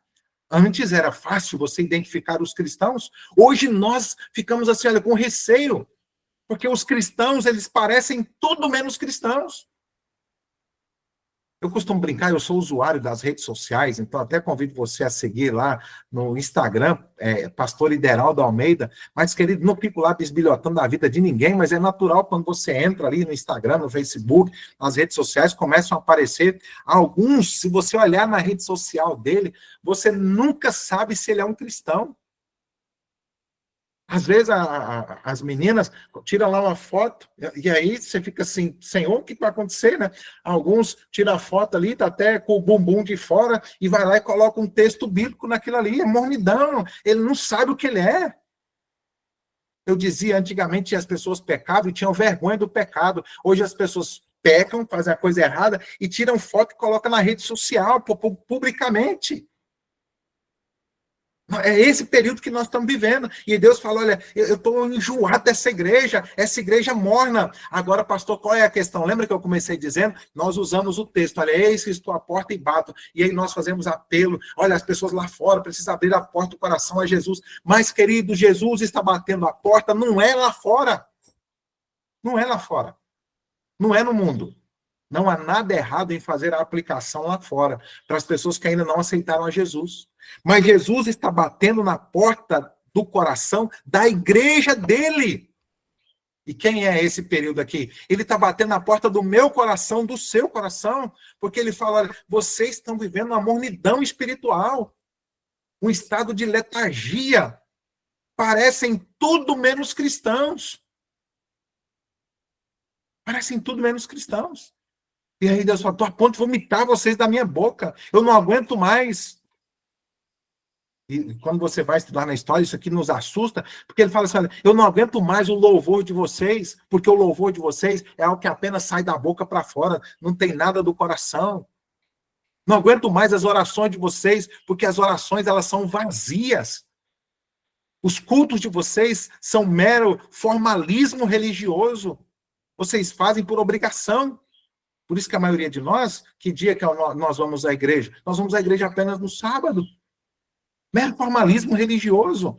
Antes era fácil você identificar os cristãos. Hoje nós ficamos assim, olha, com receio. Porque os cristãos, eles parecem tudo menos cristãos. Eu costumo brincar, eu sou usuário das redes sociais, então até convido você a seguir lá no Instagram, Pastor Ideraldo Almeida, mas, querido, não fico lá bisbilhotando a vida de ninguém, mas é natural quando você entra ali no Instagram, no Facebook, nas redes sociais, começam a aparecer alguns, se você olhar na rede social dele, você nunca sabe se ele é um cristão. Às vezes as meninas tiram lá uma foto, e aí você fica assim, Senhor, o que vai acontecer, né? Alguns tiram a foto ali, tá até com o bumbum de fora, e vai lá e coloca um texto bíblico naquilo ali, é mornidão, ele não sabe o que ele é. Eu dizia, antigamente as pessoas pecavam e tinham vergonha do pecado, hoje as pessoas pecam, fazem a coisa errada, e tiram foto e colocam na rede social, publicamente. É esse período que nós estamos vivendo. E Deus falou, olha, eu estou enjoado dessa igreja, essa igreja morna. Agora, pastor, qual é a questão? Lembra que eu comecei dizendo? Nós usamos o texto, olha, eis que estou à porta e bato. E aí nós fazemos apelo, olha, as pessoas lá fora precisam abrir a porta do coração a Jesus. Mas, querido, Jesus está batendo a porta, não é lá fora. Não é lá fora. Não é no mundo. Não há nada errado em fazer a aplicação lá fora, para as pessoas que ainda não aceitaram a Jesus. Mas Jesus está batendo na porta do coração da igreja dele. E quem é esse período aqui? Ele está batendo na porta do meu coração, do seu coração, porque ele fala, olha, vocês estão vivendo uma mornidão espiritual, um estado de letargia, parecem tudo menos cristãos. Parecem tudo menos cristãos. E aí Deus fala, estou a ponto de vomitar vocês da minha boca. Eu não aguento mais. E quando você vai estudar na história, isso aqui nos assusta, porque ele fala assim, olha, eu não aguento mais o louvor de vocês, porque o louvor de vocês é algo que apenas sai da boca para fora, não tem nada do coração. Não aguento mais as orações de vocês, porque as orações, elas são vazias. Os cultos de vocês são mero formalismo religioso. Vocês fazem por obrigação. Por isso que a maioria de nós, que dia que nós vamos à igreja? Nós vamos à igreja apenas no sábado. Mero formalismo religioso.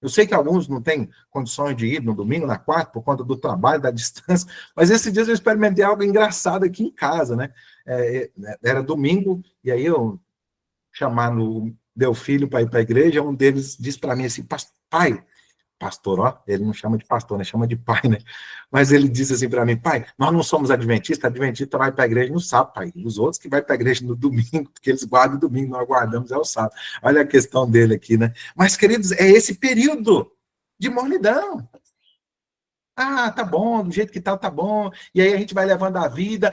Eu sei que alguns não têm condições de ir no domingo, na quarta, por conta do trabalho, da distância, mas esses dias eu experimentei algo engraçado aqui em casa, né? Era domingo, e aí eu, chamando meu filho para ir para a igreja, um deles disse para mim assim, pai, pastor, ó, ele não chama de pastor, né? Chama de pai, né? Mas ele disse assim para mim, pai, nós não somos adventistas, adventista vai para a igreja no sábado, pai. Os outros que vai para a igreja no domingo, porque eles guardam o domingo, nós guardamos é o sábado. Olha a questão dele aqui, né? Mas, queridos, é esse período. de mornidão. Ah, tá bom, do jeito que tá bom. E aí a gente vai levando a vida.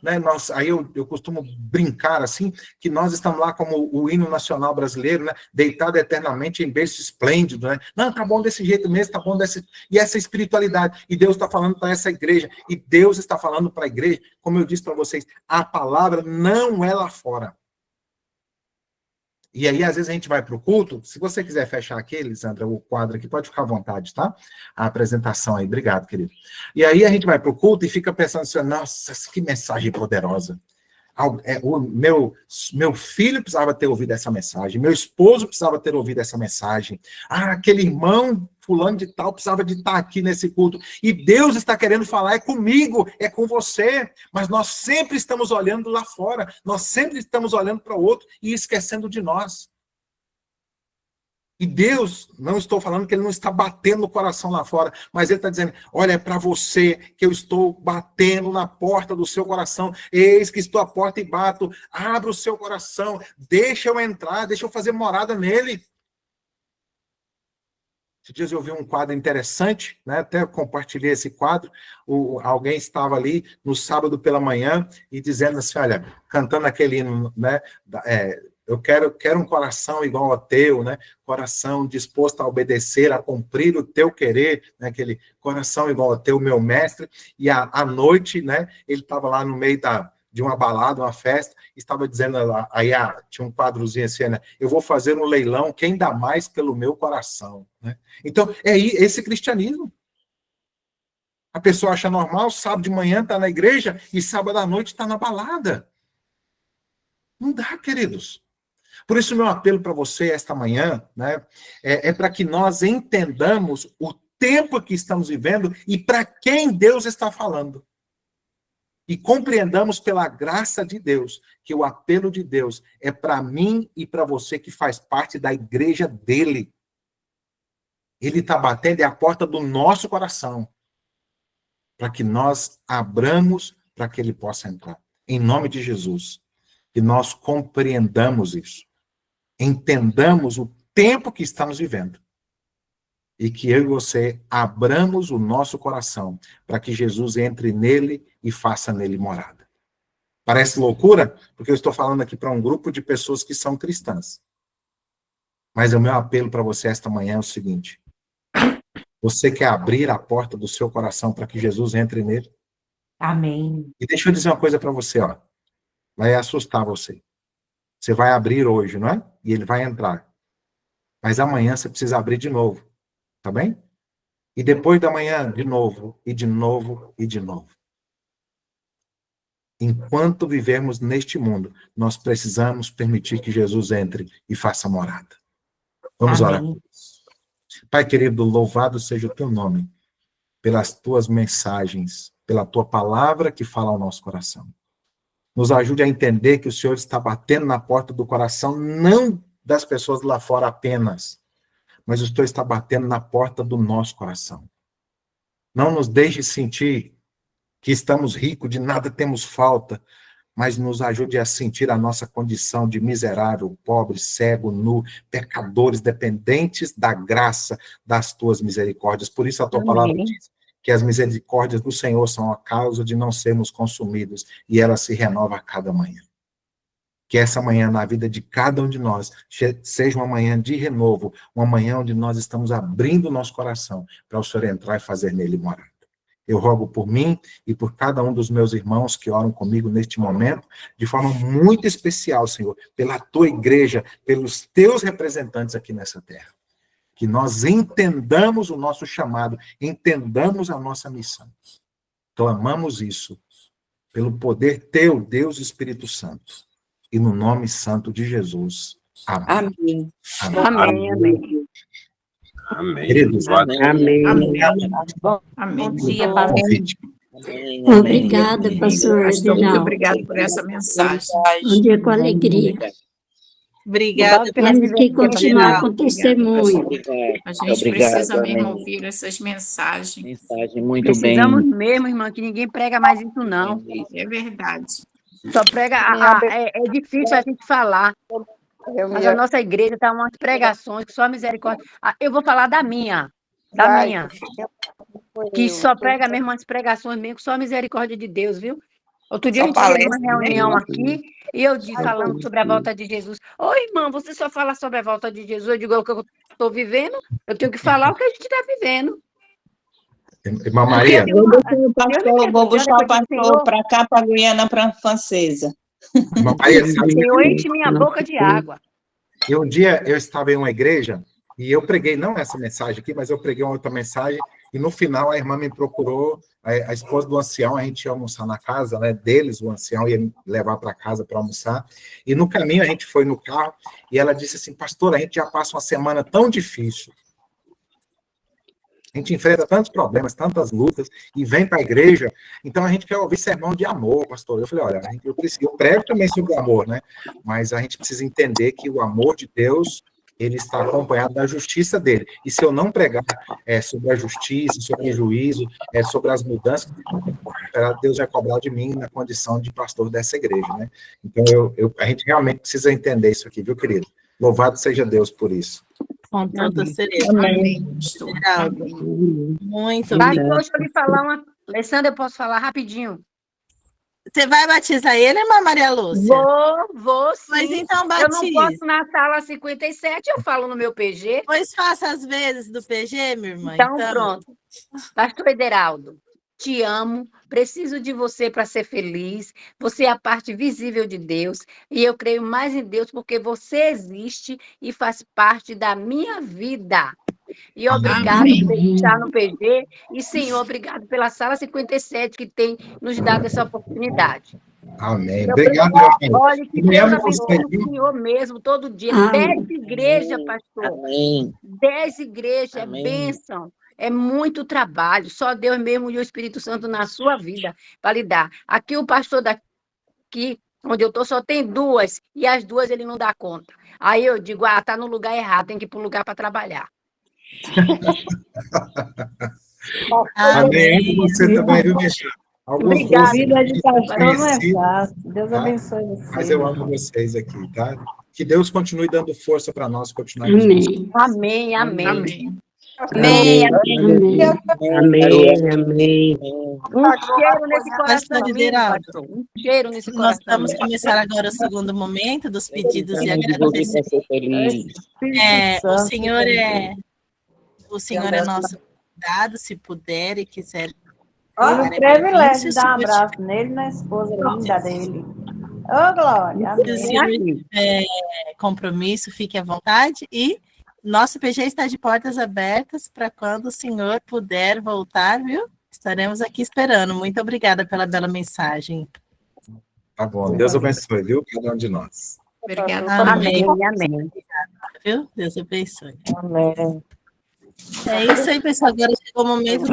Né, aí eu costumo brincar assim, que nós estamos lá como o hino nacional brasileiro, né? Deitado eternamente em berço esplêndido, né? Não, tá bom desse jeito mesmo, tá bom desse. E essa espiritualidade. E Deus está falando para essa igreja. E Deus está falando para a igreja, como eu disse para vocês, a palavra não é lá fora. E aí, às vezes, a gente vai para o culto. Se você quiser fechar aqui, Lisandra, o quadro aqui, pode ficar à vontade, tá? A apresentação aí. Obrigado, querido. E aí, a gente vai para o culto e fica pensando assim, nossa, que mensagem poderosa. O meu filho precisava ter ouvido essa mensagem, meu esposo precisava ter ouvido essa mensagem, aquele irmão fulano de tal precisava de estar aqui nesse culto, e Deus está querendo falar, é comigo, é com você, mas nós sempre estamos olhando lá fora, nós sempre estamos olhando para o outro e esquecendo de nós. E Deus, não estou falando que ele não está batendo no coração lá fora, mas ele está dizendo, olha, é para você que eu estou batendo na porta do seu coração, eis que estou à porta e bato, abra o seu coração, deixa eu entrar, deixa eu fazer morada nele. Esses dias eu vi um quadro interessante, né? Até compartilhei esse quadro, alguém estava ali no sábado pela manhã e dizendo assim, olha, cantando aquele hino, né? Eu quero um coração igual ao teu, né? Coração disposto a obedecer, a cumprir o teu querer, né? Aquele coração igual ao teu, meu mestre. E à noite, né? Ele estava lá no meio de uma balada, uma festa, estava dizendo lá, aí tinha um quadrozinho assim, né? Eu vou fazer um leilão, quem dá mais pelo meu coração, né? Então, é esse cristianismo. A pessoa acha normal, sábado de manhã está na igreja e sábado à noite está na balada. Não dá, queridos. Por isso, meu apelo para você esta manhã, né, é para que nós entendamos o tempo que estamos vivendo e para quem Deus está falando. E compreendamos pela graça de Deus que o apelo de Deus é para mim e para você que faz parte da igreja dele. Ele está batendo a porta do nosso coração para que nós abramos para que ele possa entrar. Em nome de Jesus. Que nós compreendamos isso. Entendamos o tempo que estamos vivendo. E que eu e você abramos o nosso coração para que Jesus entre nele e faça nele morada. Parece loucura? Porque eu estou falando aqui para um grupo de pessoas que são cristãs. Mas o meu apelo para você esta manhã é o seguinte. Você quer abrir a porta do seu coração para que Jesus entre nele? Amém. E deixa eu dizer uma coisa para você, ó. Vai assustar você. Você vai abrir hoje, não é? E ele vai entrar. Mas amanhã você precisa abrir de novo. Tá bem? E depois da manhã, de novo, e de novo, e de novo. Enquanto vivermos neste mundo, nós precisamos permitir que Jesus entre e faça morada. Vamos orar. Pai querido, louvado seja o teu nome, pelas tuas mensagens, pela tua palavra que fala ao nosso coração. Nos ajude a entender que o Senhor está batendo na porta do coração, não das pessoas lá fora apenas, mas o Senhor está batendo na porta do nosso coração. Não nos deixe sentir que estamos ricos, de nada temos falta, mas nos ajude a sentir a nossa condição de miserável, pobre, cego, nu, pecadores, dependentes da graça das tuas misericórdias. Por isso a tua palavra diz que as misericórdias do Senhor são a causa de não sermos consumidos, e ela se renova a cada manhã. Que essa manhã, na vida de cada um de nós, seja uma manhã de renovo, uma manhã onde nós estamos abrindo o nosso coração para o Senhor entrar e fazer nele morada. Eu rogo por mim e por cada um dos meus irmãos que oram comigo neste momento, de forma muito especial, Senhor, pela tua igreja, pelos teus representantes aqui nessa terra. Que nós entendamos o nosso chamado, entendamos a nossa missão. Clamamos isso pelo poder teu, Deus Espírito Santo. E no nome santo de Jesus. Amém. Amém. Amém, amém. Amém. Queridos, Amém. Amém. Bom dia, pastor. Obrigada, pastor Pastor, muito Edinaldo. obrigado por essa mensagem. Um dia com alegria. Obrigada. Temos que continuar a acontecer muito. A gente precisa mesmo ouvir essas mensagens. Mensagem muito Precisamos bem. mesmo, irmã, que ninguém prega mais isso, não. É verdade. Só prega, é difícil a gente falar. Mas a nossa igreja está umas pregações, que só misericórdia. Eu vou falar da minha. da Vai, minha, foi que eu. só prega mesmo as pregações mesmo, só a misericórdia de Deus, viu? Outro dia a Só gente teve uma palestra, né? reunião aqui e eu Ai, falando sobre a volta de Jesus. Ô, irmã, você só fala sobre a volta de Jesus? Eu digo, é o que eu estou vivendo, eu tenho que falar o que a gente está vivendo. Irmã Porque Maria, Deus Vou deixar o me pastor, vou perguntou, buscar o depois disse, pastor Senhor, para cá, para Guiana Francesa. irmã Maria, sabe Senhor, que enche minha boca de água. um dia eu estava em uma igreja e eu preguei, não essa mensagem aqui, mas eu preguei uma outra mensagem, e no final a irmã me procurou, a esposa do ancião, a gente ia almoçar na casa, né, deles, o ancião ia me levar para casa para almoçar, e no caminho a gente foi no carro, e ela disse assim, pastor, a gente já passa uma semana tão difícil, a gente enfrenta tantos problemas, tantas lutas, e vem para a igreja, então a gente quer ouvir sermão de amor, pastor. Eu falei, olha, eu prego também sobre o amor, né? Mas a gente precisa entender que o amor de Deus, ele está acompanhado da justiça dele. E se eu não pregar sobre a justiça, sobre o juízo, sobre as mudanças, Deus vai cobrar de mim na condição de pastor dessa igreja, né? Então, a gente realmente precisa entender isso aqui, viu, querido? Louvado seja Deus por isso. Com toda certeza. Amém. Geraldo, muito Pastor, obrigada. deixa eu lhe falar uma... Alessandra, eu posso falar rapidinho? Você vai batizar ele, irmã Maria Lúcia? Vou sim. Pois então Eu não batize. posso na sala 57, eu falo no meu PG. Pois faça as vezes do PG, minha irmã. Então, pronto. Pastor Ederaldo, te amo, preciso de você para ser feliz. Você é a parte visível de Deus e eu creio mais em Deus porque você existe e faz parte da minha vida. E obrigado por estar no PG. E, Senhor, obrigado pela sala 57 que tem nos dado essa oportunidade. Amém. Obrigado, meu filho. Olha, que Me Deus amo abençoe você, o viu? Senhor mesmo, todo dia. Amém. 10 igrejas, pastor. Amém. 10 igrejas, é Amém. bênção. É muito trabalho. Só Deus mesmo e o Espírito Santo na sua vida para lhe dar. Aqui o pastor daqui, onde eu estou, só tem 2, e as 2 ele não dá conta. Aí eu digo, tá no lugar errado, tem que ir para o lugar para trabalhar. Amém. Você também, viu, minha filha? Alguns Obrigada. doces Vida de pastor não é conhecidos, fácil. Deus tá? abençoe você. Mas eu amo vocês aqui, tá? Que Deus continue dando força para nós continuar nos Amém. Amém, amém. Amém. Amém, amém. Amém. Amém. Um cheiro nesse Pastor coração lindo, Lideraldo, pastor. Um cheiro nesse nós coração vamos lindo. começar agora o segundo momento dos pedidos e Você agradecimentos. ser feliz. O Senhor é nosso convidado, se puder e quiser. Olha o Cara, privilégio de dar um se abraço nele e na esposa linda dele. Ô, Glória. o Amém. senhor tiver compromisso, fique à vontade. E nosso PG está de portas abertas para quando o senhor puder voltar, viu? Estaremos aqui esperando. Muito obrigada pela bela mensagem. Tá bom. Deus abençoe, viu? Cada um de nós. Obrigada. Amém. Amém. Viu? Deus abençoe. Amém. É isso aí, pessoal. Agora chegou o momento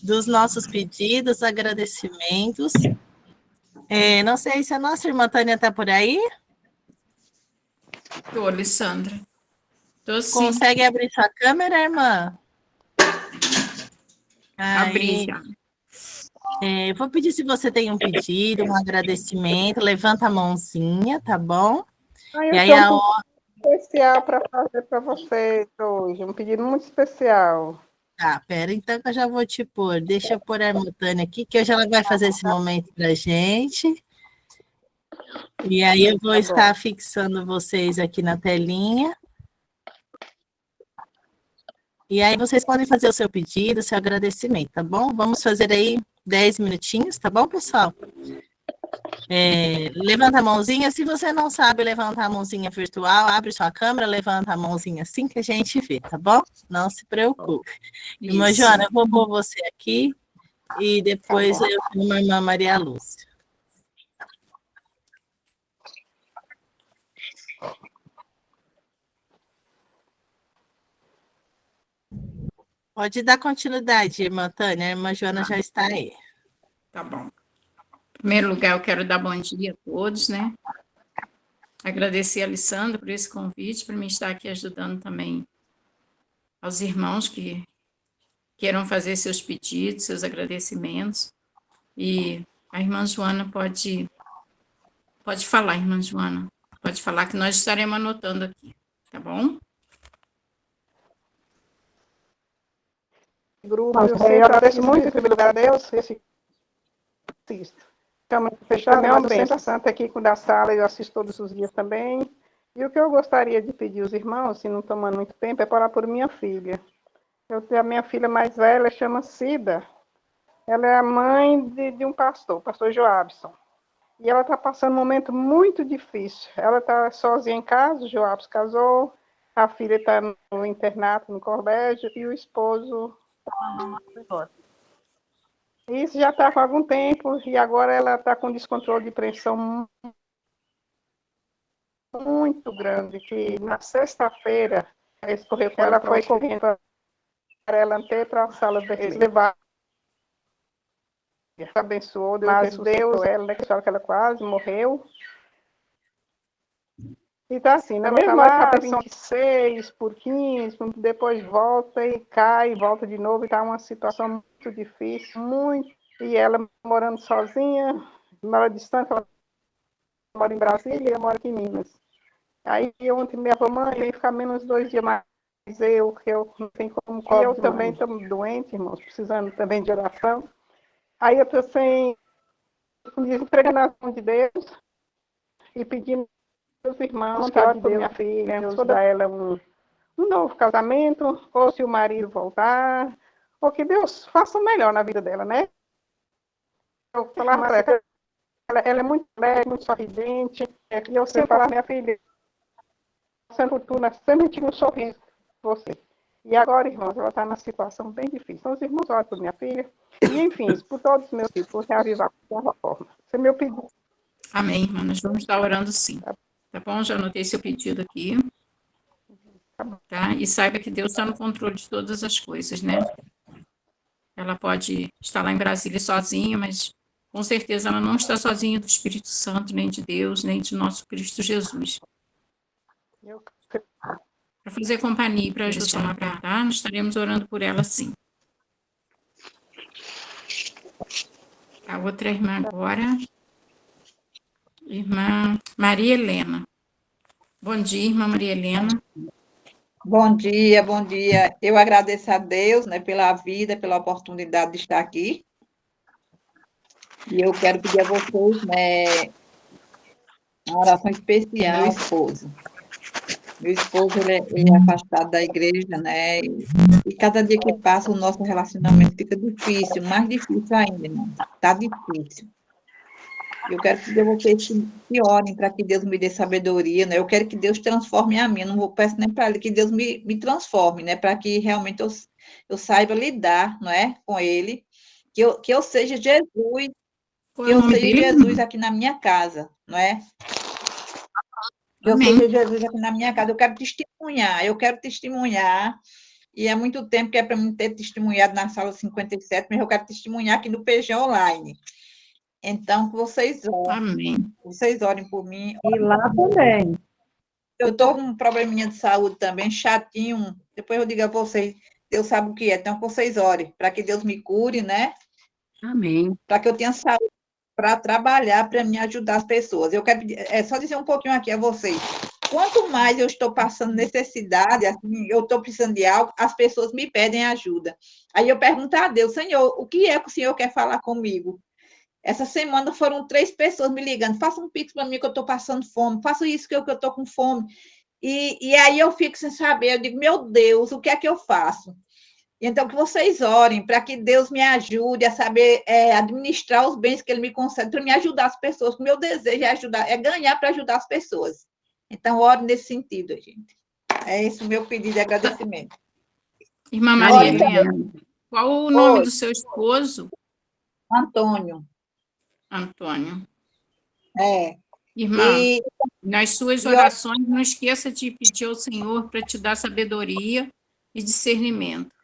dos nossos pedidos, agradecimentos. Não sei se a nossa irmã Tânia está por aí. Tô, Alessandra. Tô sim. Consegue abrir sua câmera, irmã? Abri já. Eu vou pedir se você tem um pedido, um agradecimento, levanta a mãozinha, tá bom? E aí a hora... especial para fazer para vocês hoje, um pedido muito especial. Tá, pera, então que eu já vou te pôr. Deixa eu pôr a irmã Tânia aqui, que hoje ela vai fazer esse momento pra gente. E aí eu vou estar fixando vocês aqui na telinha. E aí vocês podem fazer o seu pedido, o seu agradecimento, tá bom? Vamos fazer aí 10 minutinhos, tá bom, pessoal? Levanta a mãozinha. Se você não sabe levantar a mãozinha virtual, abre sua câmera, levanta a mãozinha assim que a gente vê, tá bom? Não se preocupe. Irmã Joana, eu vou pôr você aqui e depois eu chamo a irmã Maria Lúcia. Pode dar continuidade, irmã Tânia. A irmã Joana já está aí. Tá bom. Em primeiro lugar, eu quero dar bom dia a todos, né? Agradecer a Alessandra por esse convite, por me estar aqui ajudando também aos irmãos que queiram fazer seus pedidos, seus agradecimentos. E a irmã Joana pode falar, irmã Joana. Pode falar que nós estaremos anotando aqui, tá bom? grupo. Eu agradeço muito, em primeiro lugar, a Deus, esse assisto. Então, fechado, mas eu sempre santa aqui com da sala, eu assisto todos os dias também. E o que eu gostaria de pedir aos irmãos, se não tomando muito tempo, é para orar por minha filha. A minha filha mais velha chama Cida. Ela é a mãe de um pastor, o pastor Joabson. E ela está passando um momento muito difícil. Ela está sozinha em casa, o Joabson casou, a filha está no internato, no colégio, e o esposo está embora. Isso já está com algum tempo, e agora ela está com descontrole de pressão muito grande, que na sexta-feira ela foi correndo para ela até para a sala de levar. Abençoou, Deus ela, né, que ela quase morreu. E tá assim, na mesma hora, 26 por 15, depois volta e cai, volta de novo, e tá uma situação muito difícil, muito. E ela morando sozinha, mora distante, ela mora em Brasília e eu moro aqui em Minas. Aí ontem minha mãe veio ficar menos 2 dias mais, que eu não tenho como cobrar. E eu também estou doente, irmãos, precisando também de oração. Aí eu estou sem, entregando nas mãos de Deus e pedindo aos irmãos que orem por minha filha, Deus dar ela um novo casamento, ou se o marido voltar, ou que Deus faça o melhor na vida dela, né? Eu falar para ela é muito alegre, muito sorridente, e eu sempre falar, minha filha, sendo fortuna, sempre tive um sorriso por você. E agora, irmãos, ela está numa situação bem difícil. Então, os irmãos olham por minha filha, e enfim, por todos os meus filhos, por reavivar de alguma forma. Esse é meu pedido. Amém, irmã. Nós vamos estar orando sim. Tá bom? Já anotei seu pedido aqui. Tá? E saiba que Deus está no controle de todas as coisas, né? Ela pode estar lá em Brasília sozinha, mas com certeza ela não está sozinha do Espírito Santo, nem de Deus, nem de nosso Cristo Jesus. Para fazer companhia e para ajudar, tá? Nós estaremos orando por ela sim. A outra irmã agora, irmã Maria Helena. Bom dia, irmã Maria Helena. Bom dia, bom dia. Eu agradeço a Deus, né, pela vida, pela oportunidade de estar aqui. E eu quero pedir a vocês, né, uma oração especial. Meu esposo, ele é afastado da igreja, né? E cada dia que passa, o nosso relacionamento fica difícil, mais difícil ainda, né? Tá difícil. Eu quero pedir a vocês que orem para que Deus me dê sabedoria, né? Eu quero que Deus transforme a mim, eu não peço nem para Ele, que Deus me transforme, né? Para que realmente eu saiba lidar, não é? Com Ele, que eu seja Jesus, que eu seja Jesus aqui na minha casa, não é? Que eu seja Jesus aqui na minha casa, eu quero testemunhar, e há muito tempo que é para mim ter testemunhado na sala 57, mas eu quero testemunhar aqui no PG Online. Então, que vocês orem. Amém. Vocês orem por mim. E lá também. Eu estou com um probleminha de saúde também, chatinho. Depois eu digo a vocês, Deus sabe o que é. Então, que vocês orem, para que Deus me cure, né? Amém. Para que eu tenha saúde para trabalhar, para me ajudar as pessoas. Eu quero só dizer um pouquinho aqui a vocês. Quanto mais eu estou passando necessidade, assim, eu estou precisando de algo, as pessoas me pedem ajuda. Aí eu pergunto a Deus, Senhor, o que é que o Senhor quer falar comigo? Essa semana foram 3 pessoas me ligando, faça um pix para mim que eu estou passando fome, faça isso que eu estou com fome. E aí eu fico sem saber, eu digo, meu Deus, o que é que eu faço? Então, que vocês orem para que Deus me ajude a saber administrar os bens que Ele me concede, para me ajudar as pessoas. O meu desejo é ganhar para ajudar as pessoas. Então, ore nesse sentido, gente. É esse o meu pedido de agradecimento. Irmã Maria Helena, qual o nome do seu esposo? Antônio. Antônio. É. Irmã, nas suas orações, não esqueça de pedir ao Senhor para te dar sabedoria e discernimento.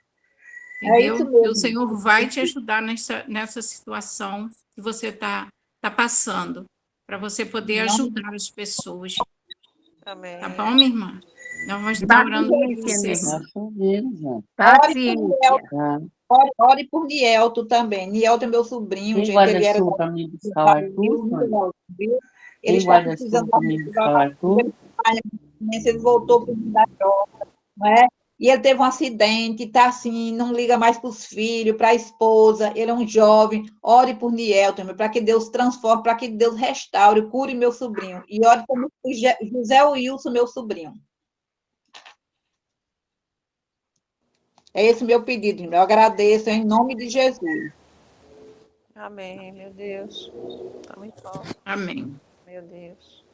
Entendeu? É isso mesmo. O Senhor vai te ajudar nessa situação que você está passando, para você poder ajudar as pessoas. Amém. Tá bom, minha irmã? Nós vamos estar orando por você. Ore por Nielto também. Nielto é meu sobrinho, gente. Ele era... Ele está precisando de ele voltou para o da droga, não é? e ele teve um acidente, está assim, não liga mais para os filhos, para a esposa, ele é um jovem, ore por Nielton, para que Deus transforme, para que Deus restaure, cure meu sobrinho, e ore por José Wilson, meu sobrinho. É esse meu pedido, irmão. Eu agradeço em nome de Jesus. Amém, meu Deus. Tá muito bom. Amém. Meu Deus.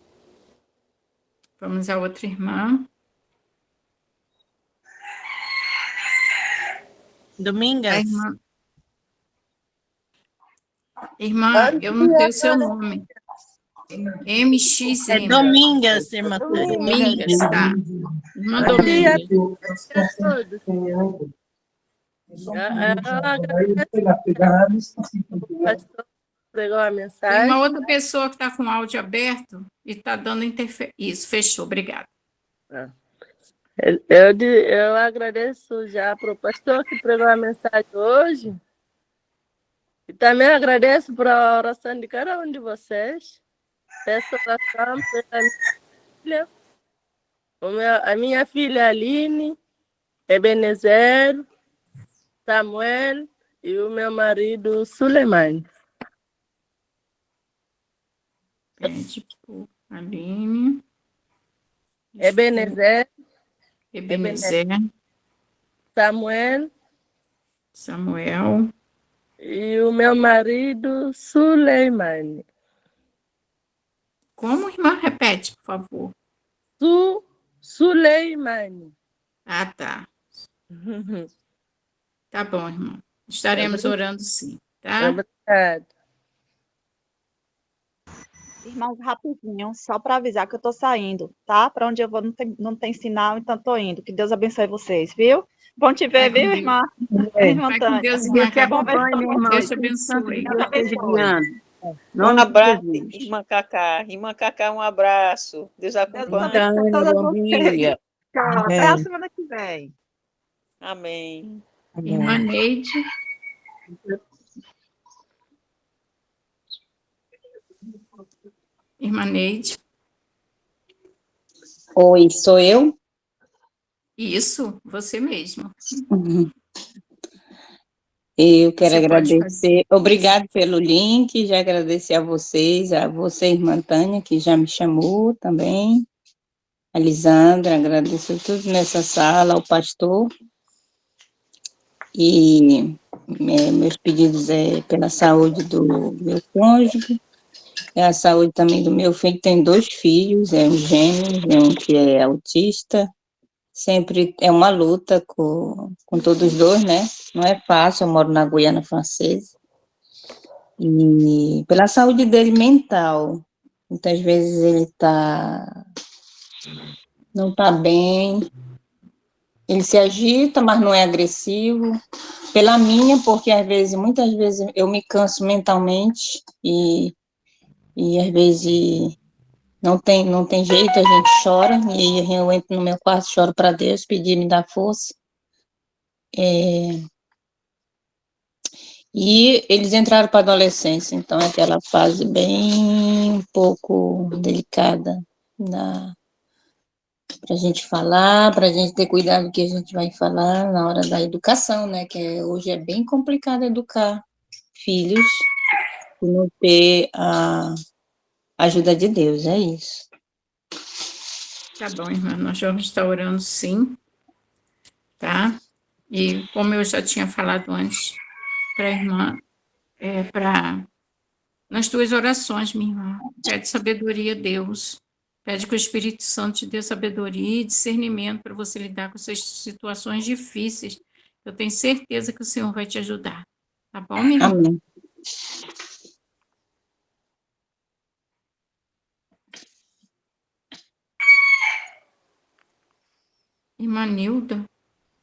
Vamos à outra irmã. Domingas? A irmã, eu não sei o seu nome. MXM. É Domingas, irmã. Domingas, tá. Irmã Bom dia, Domingas. a todos. Pastor pregou a Tem mensagem. uma outra pessoa que está com o áudio aberto e está dando interferência. Isso, fechou, obrigada. Eu agradeço já para o pastor que pregou a mensagem hoje. E também agradeço por a oração de cada um de vocês. Peço oração pela minha filha, a minha filha Aline, Ebenezer, Samuel e o meu marido Suleiman. Pede por Aline. Ebenezer, Samuel e o meu marido Suleiman. Como, irmã? Repete, por favor. Suleiman. Ah, tá. Tá bom, irmão. Estaremos orando sim, tá? Obrigada. Irmãos, rapidinho, só para avisar que eu estou saindo, tá? Para onde eu vou não tem sinal, então estou indo. Que Deus abençoe vocês, viu? Bom te ver, viu, irmã? Vai com Deus, irmã. Deus te acompanhe, meu irmão. Deus te abençoe. Deus esteja guiando. Um abraço, irmã Cacá. Irmã Cacá, um abraço. Deus acompanhe. Bom dia. Até a semana que vem. Amém. Irmã Neide. Irmã Neide. Oi, sou eu? Isso, você mesmo. Eu quero Você pode agradecer, obrigado pelo link, já agradecer a vocês, a você, irmã Tânia, que já me chamou também, a Lisandra, agradeço tudo nessa sala, ao pastor, e meus pedidos é pela saúde do meu cônjuge, é a saúde também do meu filho, tem 2 filhos, é um gêmeo, um que é autista, sempre é uma luta com todos os 2, né? Não é fácil, eu moro na Guiana Francesa. E pela saúde dele mental, muitas vezes ele não está bem, ele se agita, mas não é agressivo. Pela minha, porque muitas vezes eu me canso mentalmente e às vezes não tem jeito, a gente chora, e eu entro no meu quarto, choro para Deus, pedir me dar força. E eles entraram para a adolescência, então é aquela fase bem um pouco delicada para a gente falar, para a gente ter cuidado do que a gente vai falar na hora da educação, né? Que hoje é bem complicado educar filhos e não ter a ajuda de Deus, é isso. Tá bom, irmã, nós vamos estar orando sim, tá? E como eu já tinha falado antes para a irmã, nas 2 orações, minha irmã, pede sabedoria a Deus, pede que o Espírito Santo te dê sabedoria e discernimento para você lidar com essas situações difíceis. Eu tenho certeza que o Senhor vai te ajudar, tá bom, minha irmã? Amém. Irmã Nilda.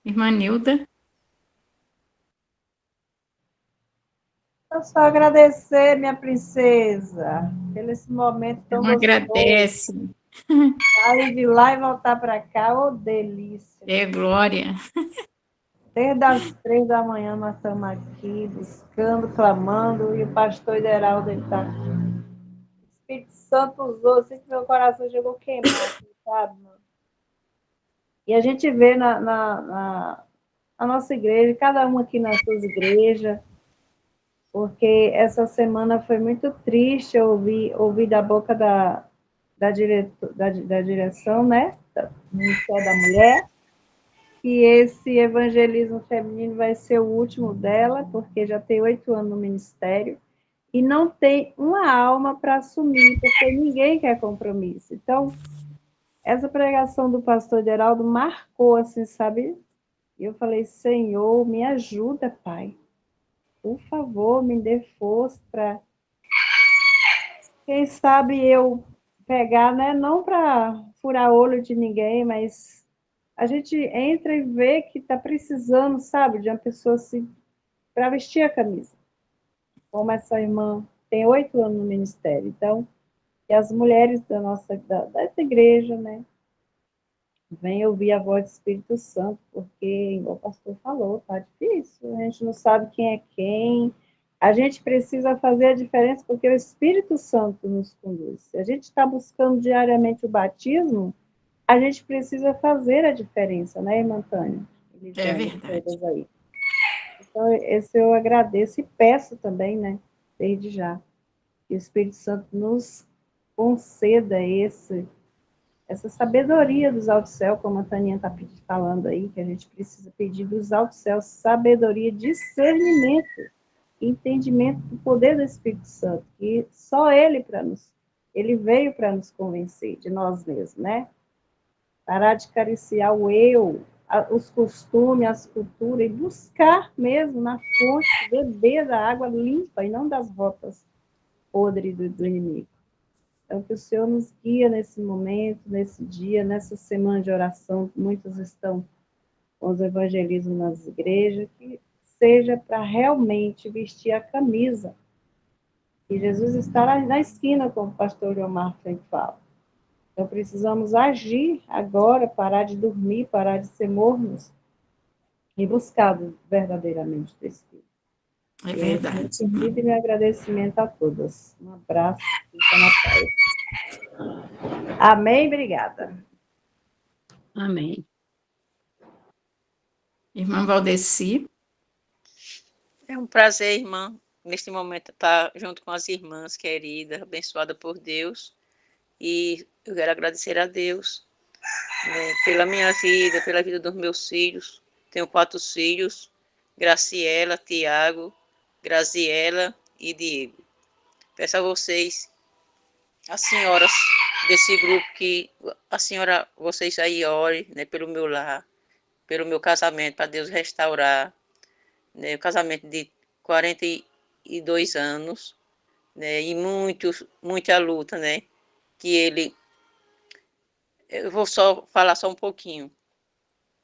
Irmã Nilda. Eu só agradecer, minha princesa, pelo esse momento tão Não gostoso. agradece. Sair de lá e voltar para cá, ô delícia. É glória. Desde as 3 da manhã nós estamos aqui, buscando, clamando, e o pastor Ideraldo está aqui. O Espírito Santo usou, assim que meu coração chegou queimado, sabe, mano? E a gente vê na nossa igreja, cada uma aqui nas suas igrejas, porque essa semana foi muito triste ouvir da boca da direção, né, do Ministério da Mulher, que esse evangelismo feminino vai ser o último dela, porque já tem 8 anos no ministério, e não tem uma alma para assumir, porque ninguém quer compromisso. Então, essa pregação do pastor Geraldo marcou, assim, sabe? E eu falei, Senhor, me ajuda, Pai. Por favor, me dê força para, quem sabe, eu pegar, né? Não para furar olho de ninguém, mas a gente entra e vê que está precisando, sabe, de uma pessoa assim, para vestir a camisa. Como essa irmã tem 8 anos no ministério. Então, que as mulheres dessa igreja, né, vem ouvir a voz do Espírito Santo, porque, igual o pastor falou, tá difícil, a gente não sabe quem é quem, a gente precisa fazer a diferença, porque o Espírito Santo nos conduz. Se a gente está buscando diariamente o batismo, a gente precisa fazer a diferença, né, irmã Tânia? É verdade. Aí. Então, esse eu agradeço e peço também, né, desde já, que o Espírito Santo nos conceda essa sabedoria dos altos céus, como a Taninha está falando aí, que a gente precisa pedir dos altos céus sabedoria, discernimento, entendimento do poder do Espírito Santo, que só ele veio para nos convencer de nós mesmos, né? Parar de acariciar o eu, os costumes, as culturas, e buscar mesmo na fonte, beber da água limpa e não das rotas podres do inimigo. Então, que o Senhor nos guia nesse momento, nesse dia, nessa semana de oração, muitos estão com os evangelismos nas igrejas, que seja para realmente vestir a camisa. E Jesus está na esquina, como o pastor Leomar sempre fala. Então, precisamos agir agora, parar de dormir, parar de ser mornos e buscar verdadeiramente o Espírito. É verdade. E meu agradecimento a todas. Um abraço. Fica na paz. Amém, obrigada. Amém. Irmã Valdeci. É um prazer, irmã, neste momento estar junto com as irmãs queridas, abençoada por Deus. E eu quero agradecer a Deus, né, pela minha vida, pela vida dos meus filhos. Tenho 4 filhos, Graciela, Tiago, Graziela e Diego. Peço a vocês, as senhoras desse grupo, que vocês aí orem, né, pelo meu lar, pelo meu casamento, para Deus restaurar, né, o casamento de 42 anos, né, e muita luta, né, eu vou falar só um pouquinho,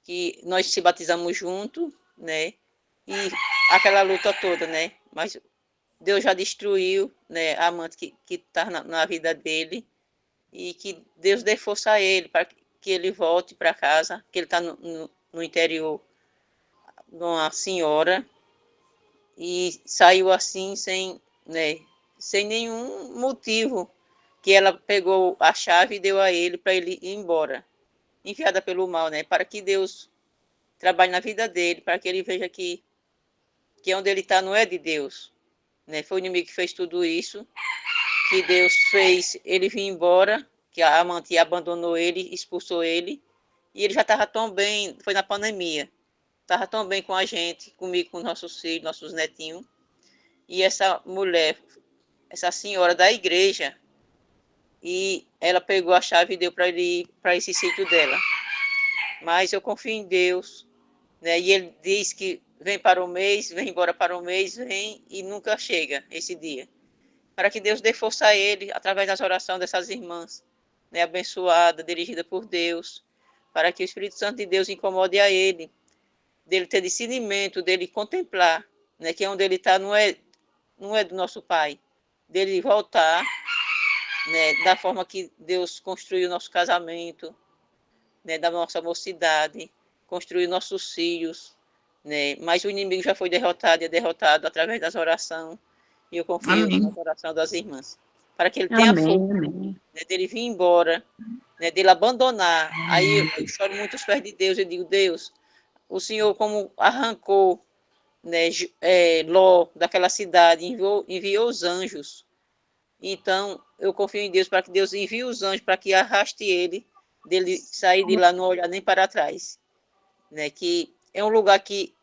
que nós se batizamos junto, né, e aquela luta toda, né, mas Deus já destruiu, né, a amante que está na vida dele, e que Deus dê força a ele, para que ele volte para casa, que ele está no interior de uma senhora, e saiu assim sem nenhum motivo, que ela pegou a chave e deu a ele para ele ir embora, enviada pelo mal, né, para que Deus trabalhe na vida dele, para que ele veja que onde ele está não é de Deus, né, foi o inimigo que fez tudo isso, que Deus fez ele vir embora, que a amante abandonou ele, expulsou ele, e ele já estava tão bem, foi na pandemia, estava tão bem com a gente, comigo, com nossos filhos, nossos netinhos, e essa mulher, essa senhora da igreja, e ela pegou a chave e deu para ele ir para esse sítio dela. Mas eu confio em Deus, né, e ele diz que vem para o mês, vem embora para o mês, vem e nunca chega esse dia. Para que Deus dê força a ele, através das orações dessas irmãs, né, abençoada, dirigida por Deus, para que o Espírito Santo de Deus incomode a ele, dele ter discernimento, dele contemplar, né, que onde ele está não é do nosso Pai, dele voltar, né, da forma que Deus construiu o nosso casamento, né, da nossa mocidade, construiu nossos filhos, né, mas o inimigo já foi derrotado e é derrotado através das orações, e eu confio na oração das irmãs, para que ele tenha força, né, dele vir embora, né, dele abandonar. Aí eu choro muito aos pés de Deus, eu digo, Deus, o Senhor como arrancou, né, Ló daquela cidade, enviou os anjos. Então, eu confio em Deus para que Deus envie os anjos para que arraste ele, dele sair de lá, não olhar nem para trás. Né, que é um lugar que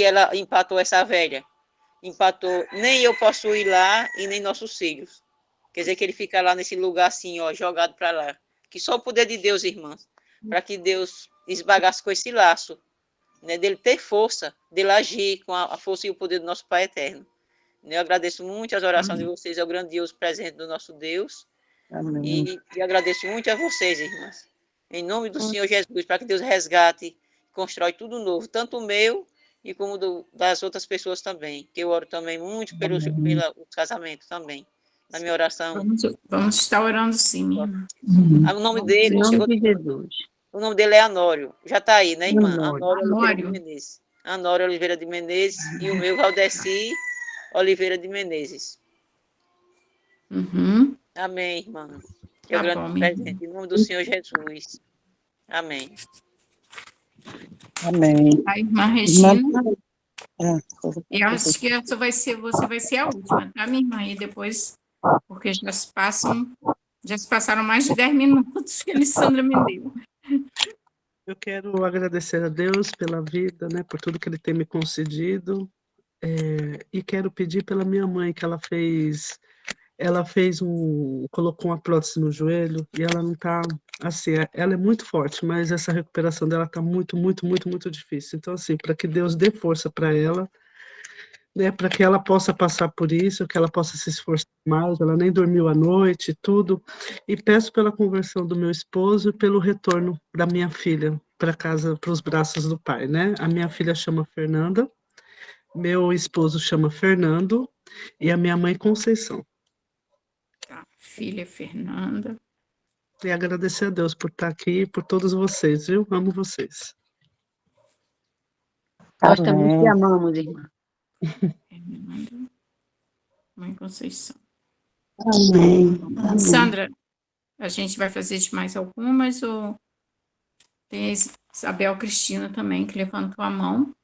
ela empatou essa velha. Empatou, nem eu posso ir lá e nem nossos filhos. Quer dizer que ele fica lá nesse lugar assim, ó, jogado para lá. Que só o poder de Deus, irmãs, para que Deus esbagasse com esse laço, né, dele ter força, dele agir com a força e o poder do nosso Pai eterno. Eu agradeço muito as orações de vocês, é o grandioso presente do nosso Deus. Amém. E agradeço muito a vocês, irmãs. Em nome do Senhor Jesus, para que Deus resgate, constrói tudo novo, tanto o meu e como das outras pessoas também. Que eu oro também muito pelo casamento também. Na minha oração. Vamos estar orando sim, minha irmã. O nome dele, Em nome de Jesus. o nome dele é Anório. Já está aí, né, irmã? Anório. Anório Oliveira de Menezes. Anório Oliveira de Menezes e o meu, Valdeci Oliveira de Menezes. Uhum. Amém, irmã. Que Tá é o grande bom, presente. Em nome do Senhor Jesus. Amém. Amém. A irmã Regina. Eu acho que essa você vai ser a última, tá, minha irmã? E depois, porque já se passaram mais de 10 minutos que a Alessandra me deu. Eu quero agradecer a Deus pela vida, né, por tudo que Ele tem me concedido, e quero pedir pela minha mãe, que ela colocou uma prótese no joelho e ela não está, assim, ela é muito forte, mas essa recuperação dela está muito, muito, muito, muito difícil. Então, assim, para que Deus dê força para ela, né, para que ela possa passar por isso, que ela possa se esforçar mais, ela nem dormiu à noite, tudo, e peço pela conversão do meu esposo e pelo retorno da minha filha para casa, para os braços do pai, né? A minha filha chama Fernanda, meu esposo chama Fernando e a minha mãe Conceição. Tá, filha Fernanda. E agradecer a Deus por estar aqui e por todos vocês, viu? Amo vocês. Nós também te amamos, irmã. Fernanda, mãe Conceição. Amém. Sandra, a gente vai fazer de mais algumas ou tem a Isabel Cristina também que levantou a mão?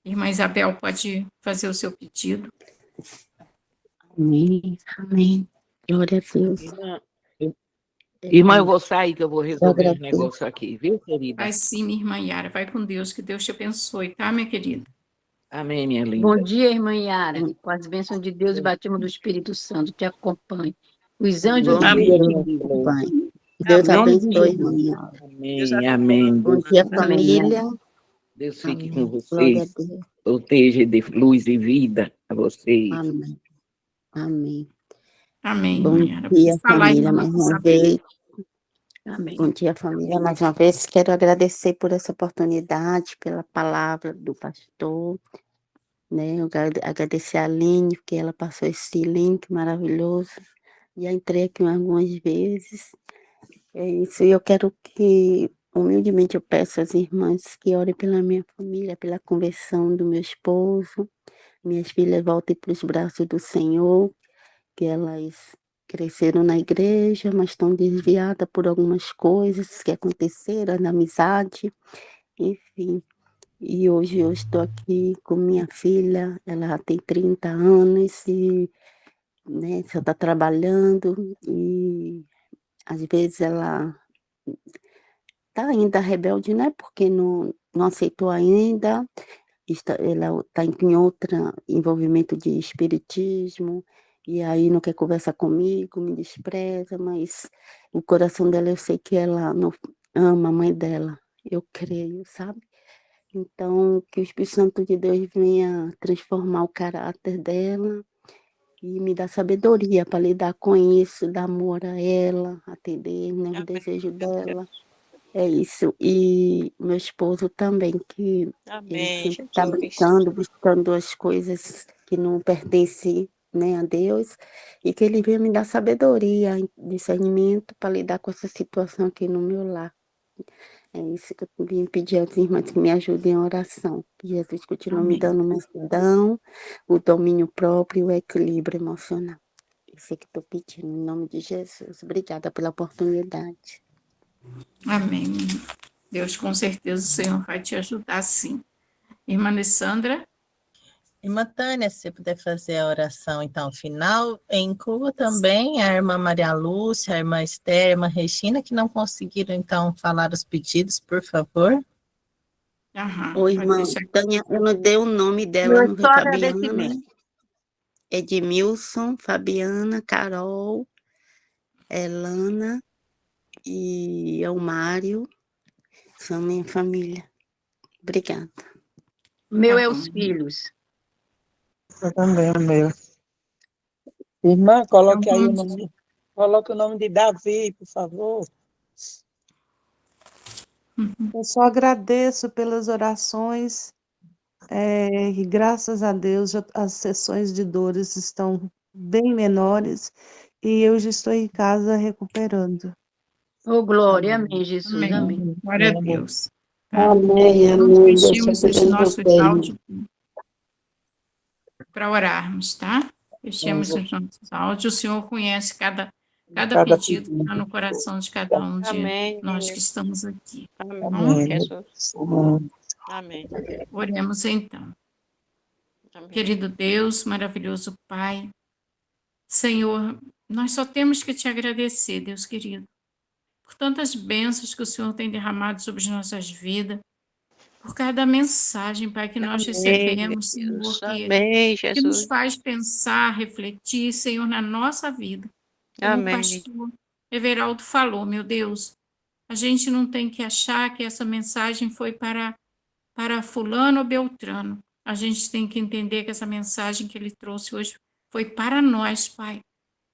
Irmã Isabel, pode fazer o seu pedido. Amém. Amém. Glória a Deus. Irmã, eu vou sair que eu vou resolver os negócios aqui, viu, querida? Vai sim, minha irmã Yara. Vai com Deus, que Deus te abençoe, tá, minha querida? Amém, minha linda. Bom dia, irmã Yara. Com as bênçãos de Deus e batismo do Espírito Santo, te acompanhe. Os anjos de Deus. Deus abençoe, irmã. Amém, amém. Bom dia, família. Deus fique com vocês. Proteja de luz e vida a vocês. Amém. Amém. Amém. Bom dia, família, mais uma vez. Amém. Bom dia, família, mais uma vez. Quero agradecer por essa oportunidade, pela palavra do pastor, né? Eu quero agradecer a Aline, porque ela passou esse link maravilhoso. Já entrei aqui algumas vezes. É isso, e eu quero que, humildemente, eu peço às irmãs que orem pela minha família, pela conversão do meu esposo. Minhas filhas voltem para os braços do Senhor, que elas cresceram na igreja, mas estão desviadas por algumas coisas que aconteceram na amizade, enfim. E hoje eu estou aqui com minha filha, ela já tem 30 anos e, né, só está trabalhando e às vezes ela está ainda rebelde, né, porque não aceitou ainda, ela está em outro envolvimento de espiritismo, e aí não quer conversar comigo, me despreza, mas o coração dela, eu sei que ela não ama a mãe dela, eu creio, sabe? Então, que o Espírito Santo de Deus venha transformar o caráter dela e me dar sabedoria para lidar com isso, dar amor a ela, atender, né, o desejo dela. É isso. E meu esposo também, que ele sempre está brincando, buscando as coisas que não pertencem, né, a Deus, e que ele venha me dar sabedoria, discernimento para lidar com essa situação aqui no meu lar. É isso que eu vim pedir às irmãs que me ajudem em oração. Que Jesus continue me dando mansidão, o domínio próprio e o equilíbrio emocional. Você que estou pedindo, em nome de Jesus. Obrigada pela oportunidade. Amém. Deus, com certeza, o Senhor vai te ajudar, sim. Irmã Alessandra? Irmã Tânia, se você puder fazer a oração, então, final, inclua também a irmã Maria Lúcia, a irmã Esther, a irmã Regina, que não conseguiram, então, falar os pedidos, por favor. Ô, irmã Tânia, eu não dei o nome dela, não foi Fabiana. Edmilson, Fabiana, Carol, Elana e Elmário, são minha família. Obrigada. Meu é os filhos. Eu também, o meu. Irmã, coloque aí coloque o nome de Davi, por favor. Eu só agradeço pelas orações e graças a Deus as sessões de dores estão bem menores e eu já estou em casa recuperando. Oh, glória, amém, Jesus, amém. Glória a Deus. Amém, Nós amém. fechemos Deus os nossos abençoe. áudios para orarmos, tá? Fechemos os nossos áudios. O Senhor conhece cada pedido que está no coração de cada um de nós que estamos aqui. Amém, Jesus. Amém. Oremos então. Querido Deus, maravilhoso Pai, Senhor, nós só temos que te agradecer, Deus querido, por tantas bênçãos que o Senhor tem derramado sobre as nossas vidas, por cada mensagem, Pai, que nós recebemos, Senhor, que nos faz pensar, refletir, Senhor, na nossa vida. Como o pastor Everaldo falou, meu Deus, a gente não tem que achar que essa mensagem foi para fulano ou beltrano. A gente tem que entender que essa mensagem que ele trouxe hoje foi para nós, Pai.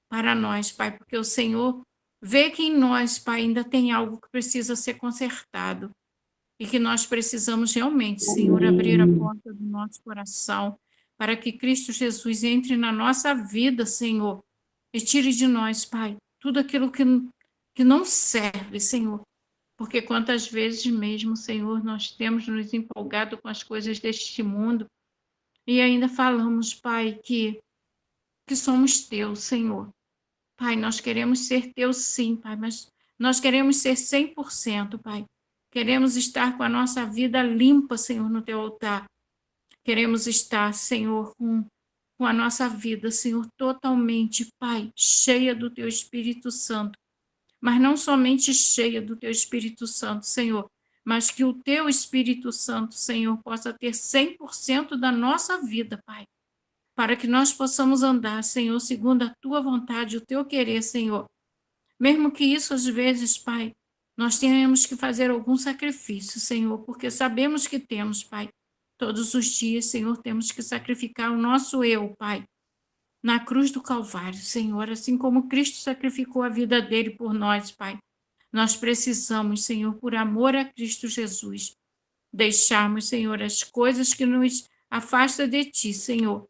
Para nós, Pai, porque o Senhor vê que em nós, Pai, ainda tem algo que precisa ser consertado e que nós precisamos realmente, Senhor, abrir a porta do nosso coração para que Cristo Jesus entre na nossa vida, Senhor, e tire de nós, Pai, tudo aquilo que não serve, Senhor. Porque quantas vezes mesmo, Senhor, nós temos nos empolgado com as coisas deste mundo e ainda falamos, Pai, que somos teus, Senhor. Pai, nós queremos ser teus sim, Pai, mas nós queremos ser 100%, Pai. Queremos estar com a nossa vida limpa, Senhor, no teu altar. Queremos estar, Senhor, com a nossa vida, Senhor, totalmente, Pai, cheia do teu Espírito Santo. Mas não somente cheia do teu Espírito Santo, Senhor, mas que o teu Espírito Santo, Senhor, possa ter 100% da nossa vida, Pai. Para que nós possamos andar, Senhor, segundo a tua vontade, o teu querer, Senhor. Mesmo que isso, às vezes, Pai, nós tenhamos que fazer algum sacrifício, Senhor, porque sabemos que temos, Pai. Todos os dias, Senhor, temos que sacrificar o nosso eu, Pai, na cruz do Calvário, Senhor, assim como Cristo sacrificou a vida dele por nós, Pai. Nós precisamos, Senhor, por amor a Cristo Jesus, deixarmos, Senhor, as coisas que nos afastam de Ti, Senhor,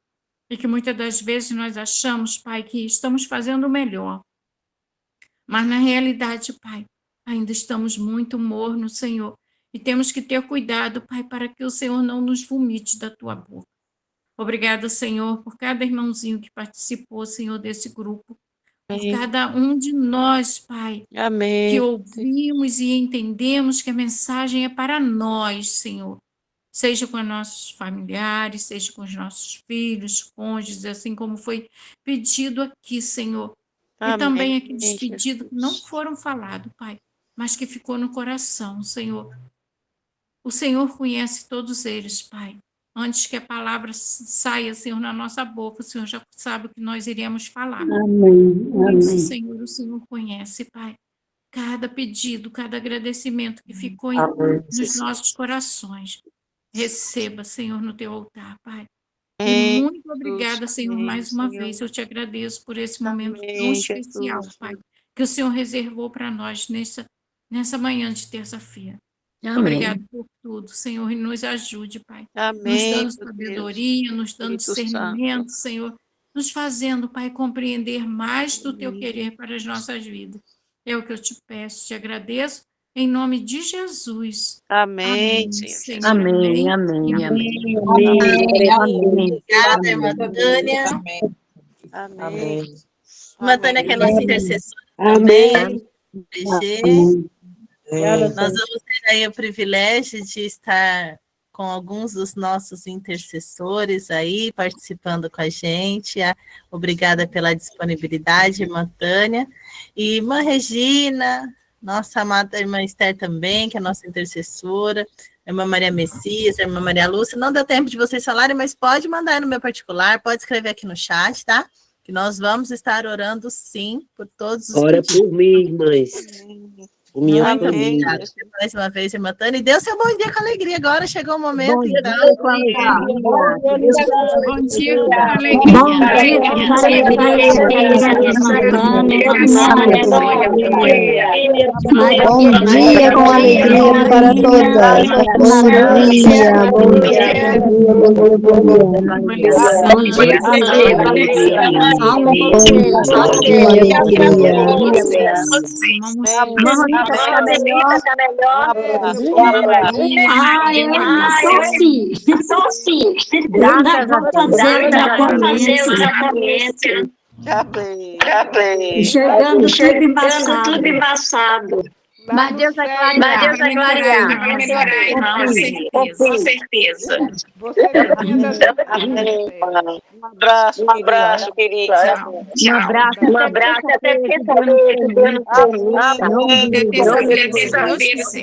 e que muitas das vezes nós achamos, Pai, que estamos fazendo o melhor. Mas, na realidade, Pai, ainda estamos muito mornos, Senhor, e temos que ter cuidado, Pai, para que o Senhor não nos vomite da Tua boca. Obrigada, Senhor, por cada irmãozinho que participou, Senhor, desse grupo, por cada um de nós, Pai, que ouvimos e entendemos que a mensagem é para nós, Senhor. Seja com os nossos familiares, seja com os nossos filhos, cônjuges, assim como foi pedido aqui, Senhor. E também aqueles pedidos que não foram falados, Pai, mas que ficou no coração, Senhor. O Senhor conhece todos eles, Pai. Antes que a palavra saia, Senhor, na nossa boca, o Senhor já sabe o que nós iremos falar. Amém. Por isso, Amém. Senhor, o Senhor conhece, Pai, cada pedido, cada agradecimento que ficou nos nossos corações. Receba, Senhor, no teu altar, Pai. E muito obrigada, Senhor, mais uma vez. Eu te agradeço por esse momento tão especial, Pai, que o Senhor reservou para nós nessa manhã de terça-feira. Obrigada por tudo, Senhor, e nos ajude, Pai. Nos dando sabedoria, nos dando discernimento, Senhor, nos fazendo, Pai, compreender mais do teu querer para as nossas vidas. É o que eu te peço, te agradeço, em nome de Jesus. Amém, Senhor. Amém, amém, amém. Obrigada, irmã Tânia. Amém. Irmã Tânia, que é nossa intercessora também. PG. Nós vamos ter aí o privilégio de estar com alguns dos nossos intercessores aí, participando com a gente. Obrigada pela disponibilidade, irmã Tânia. E irmã Regina, nossa amada irmã Esther também, que é nossa intercessora, a irmã Maria Messias, a irmã Maria Lúcia. Não deu tempo de vocês falarem, mas pode mandar no meu particular, pode escrever aqui no chat, tá? Que nós vamos estar orando, sim, por todos os Ora por mim, irmãs. Por minha Muito família. obrigada mais uma vez, irmã Tânia. E dê o seu bom dia com alegria. Agora chegou o momento, Bom então. dia com alegria. Bom dia com alegria. Bom dia com alegria para todas. Bom dia, bom dia, bom dia com alegria. Tá melhor? Só sim. Graças a Deus. Já bem. Enxergando tudo embaçado. Mas Deus vai clarear. Com certeza. Um abraço, querido. Um abraço, até terça-feira. Deus quiser.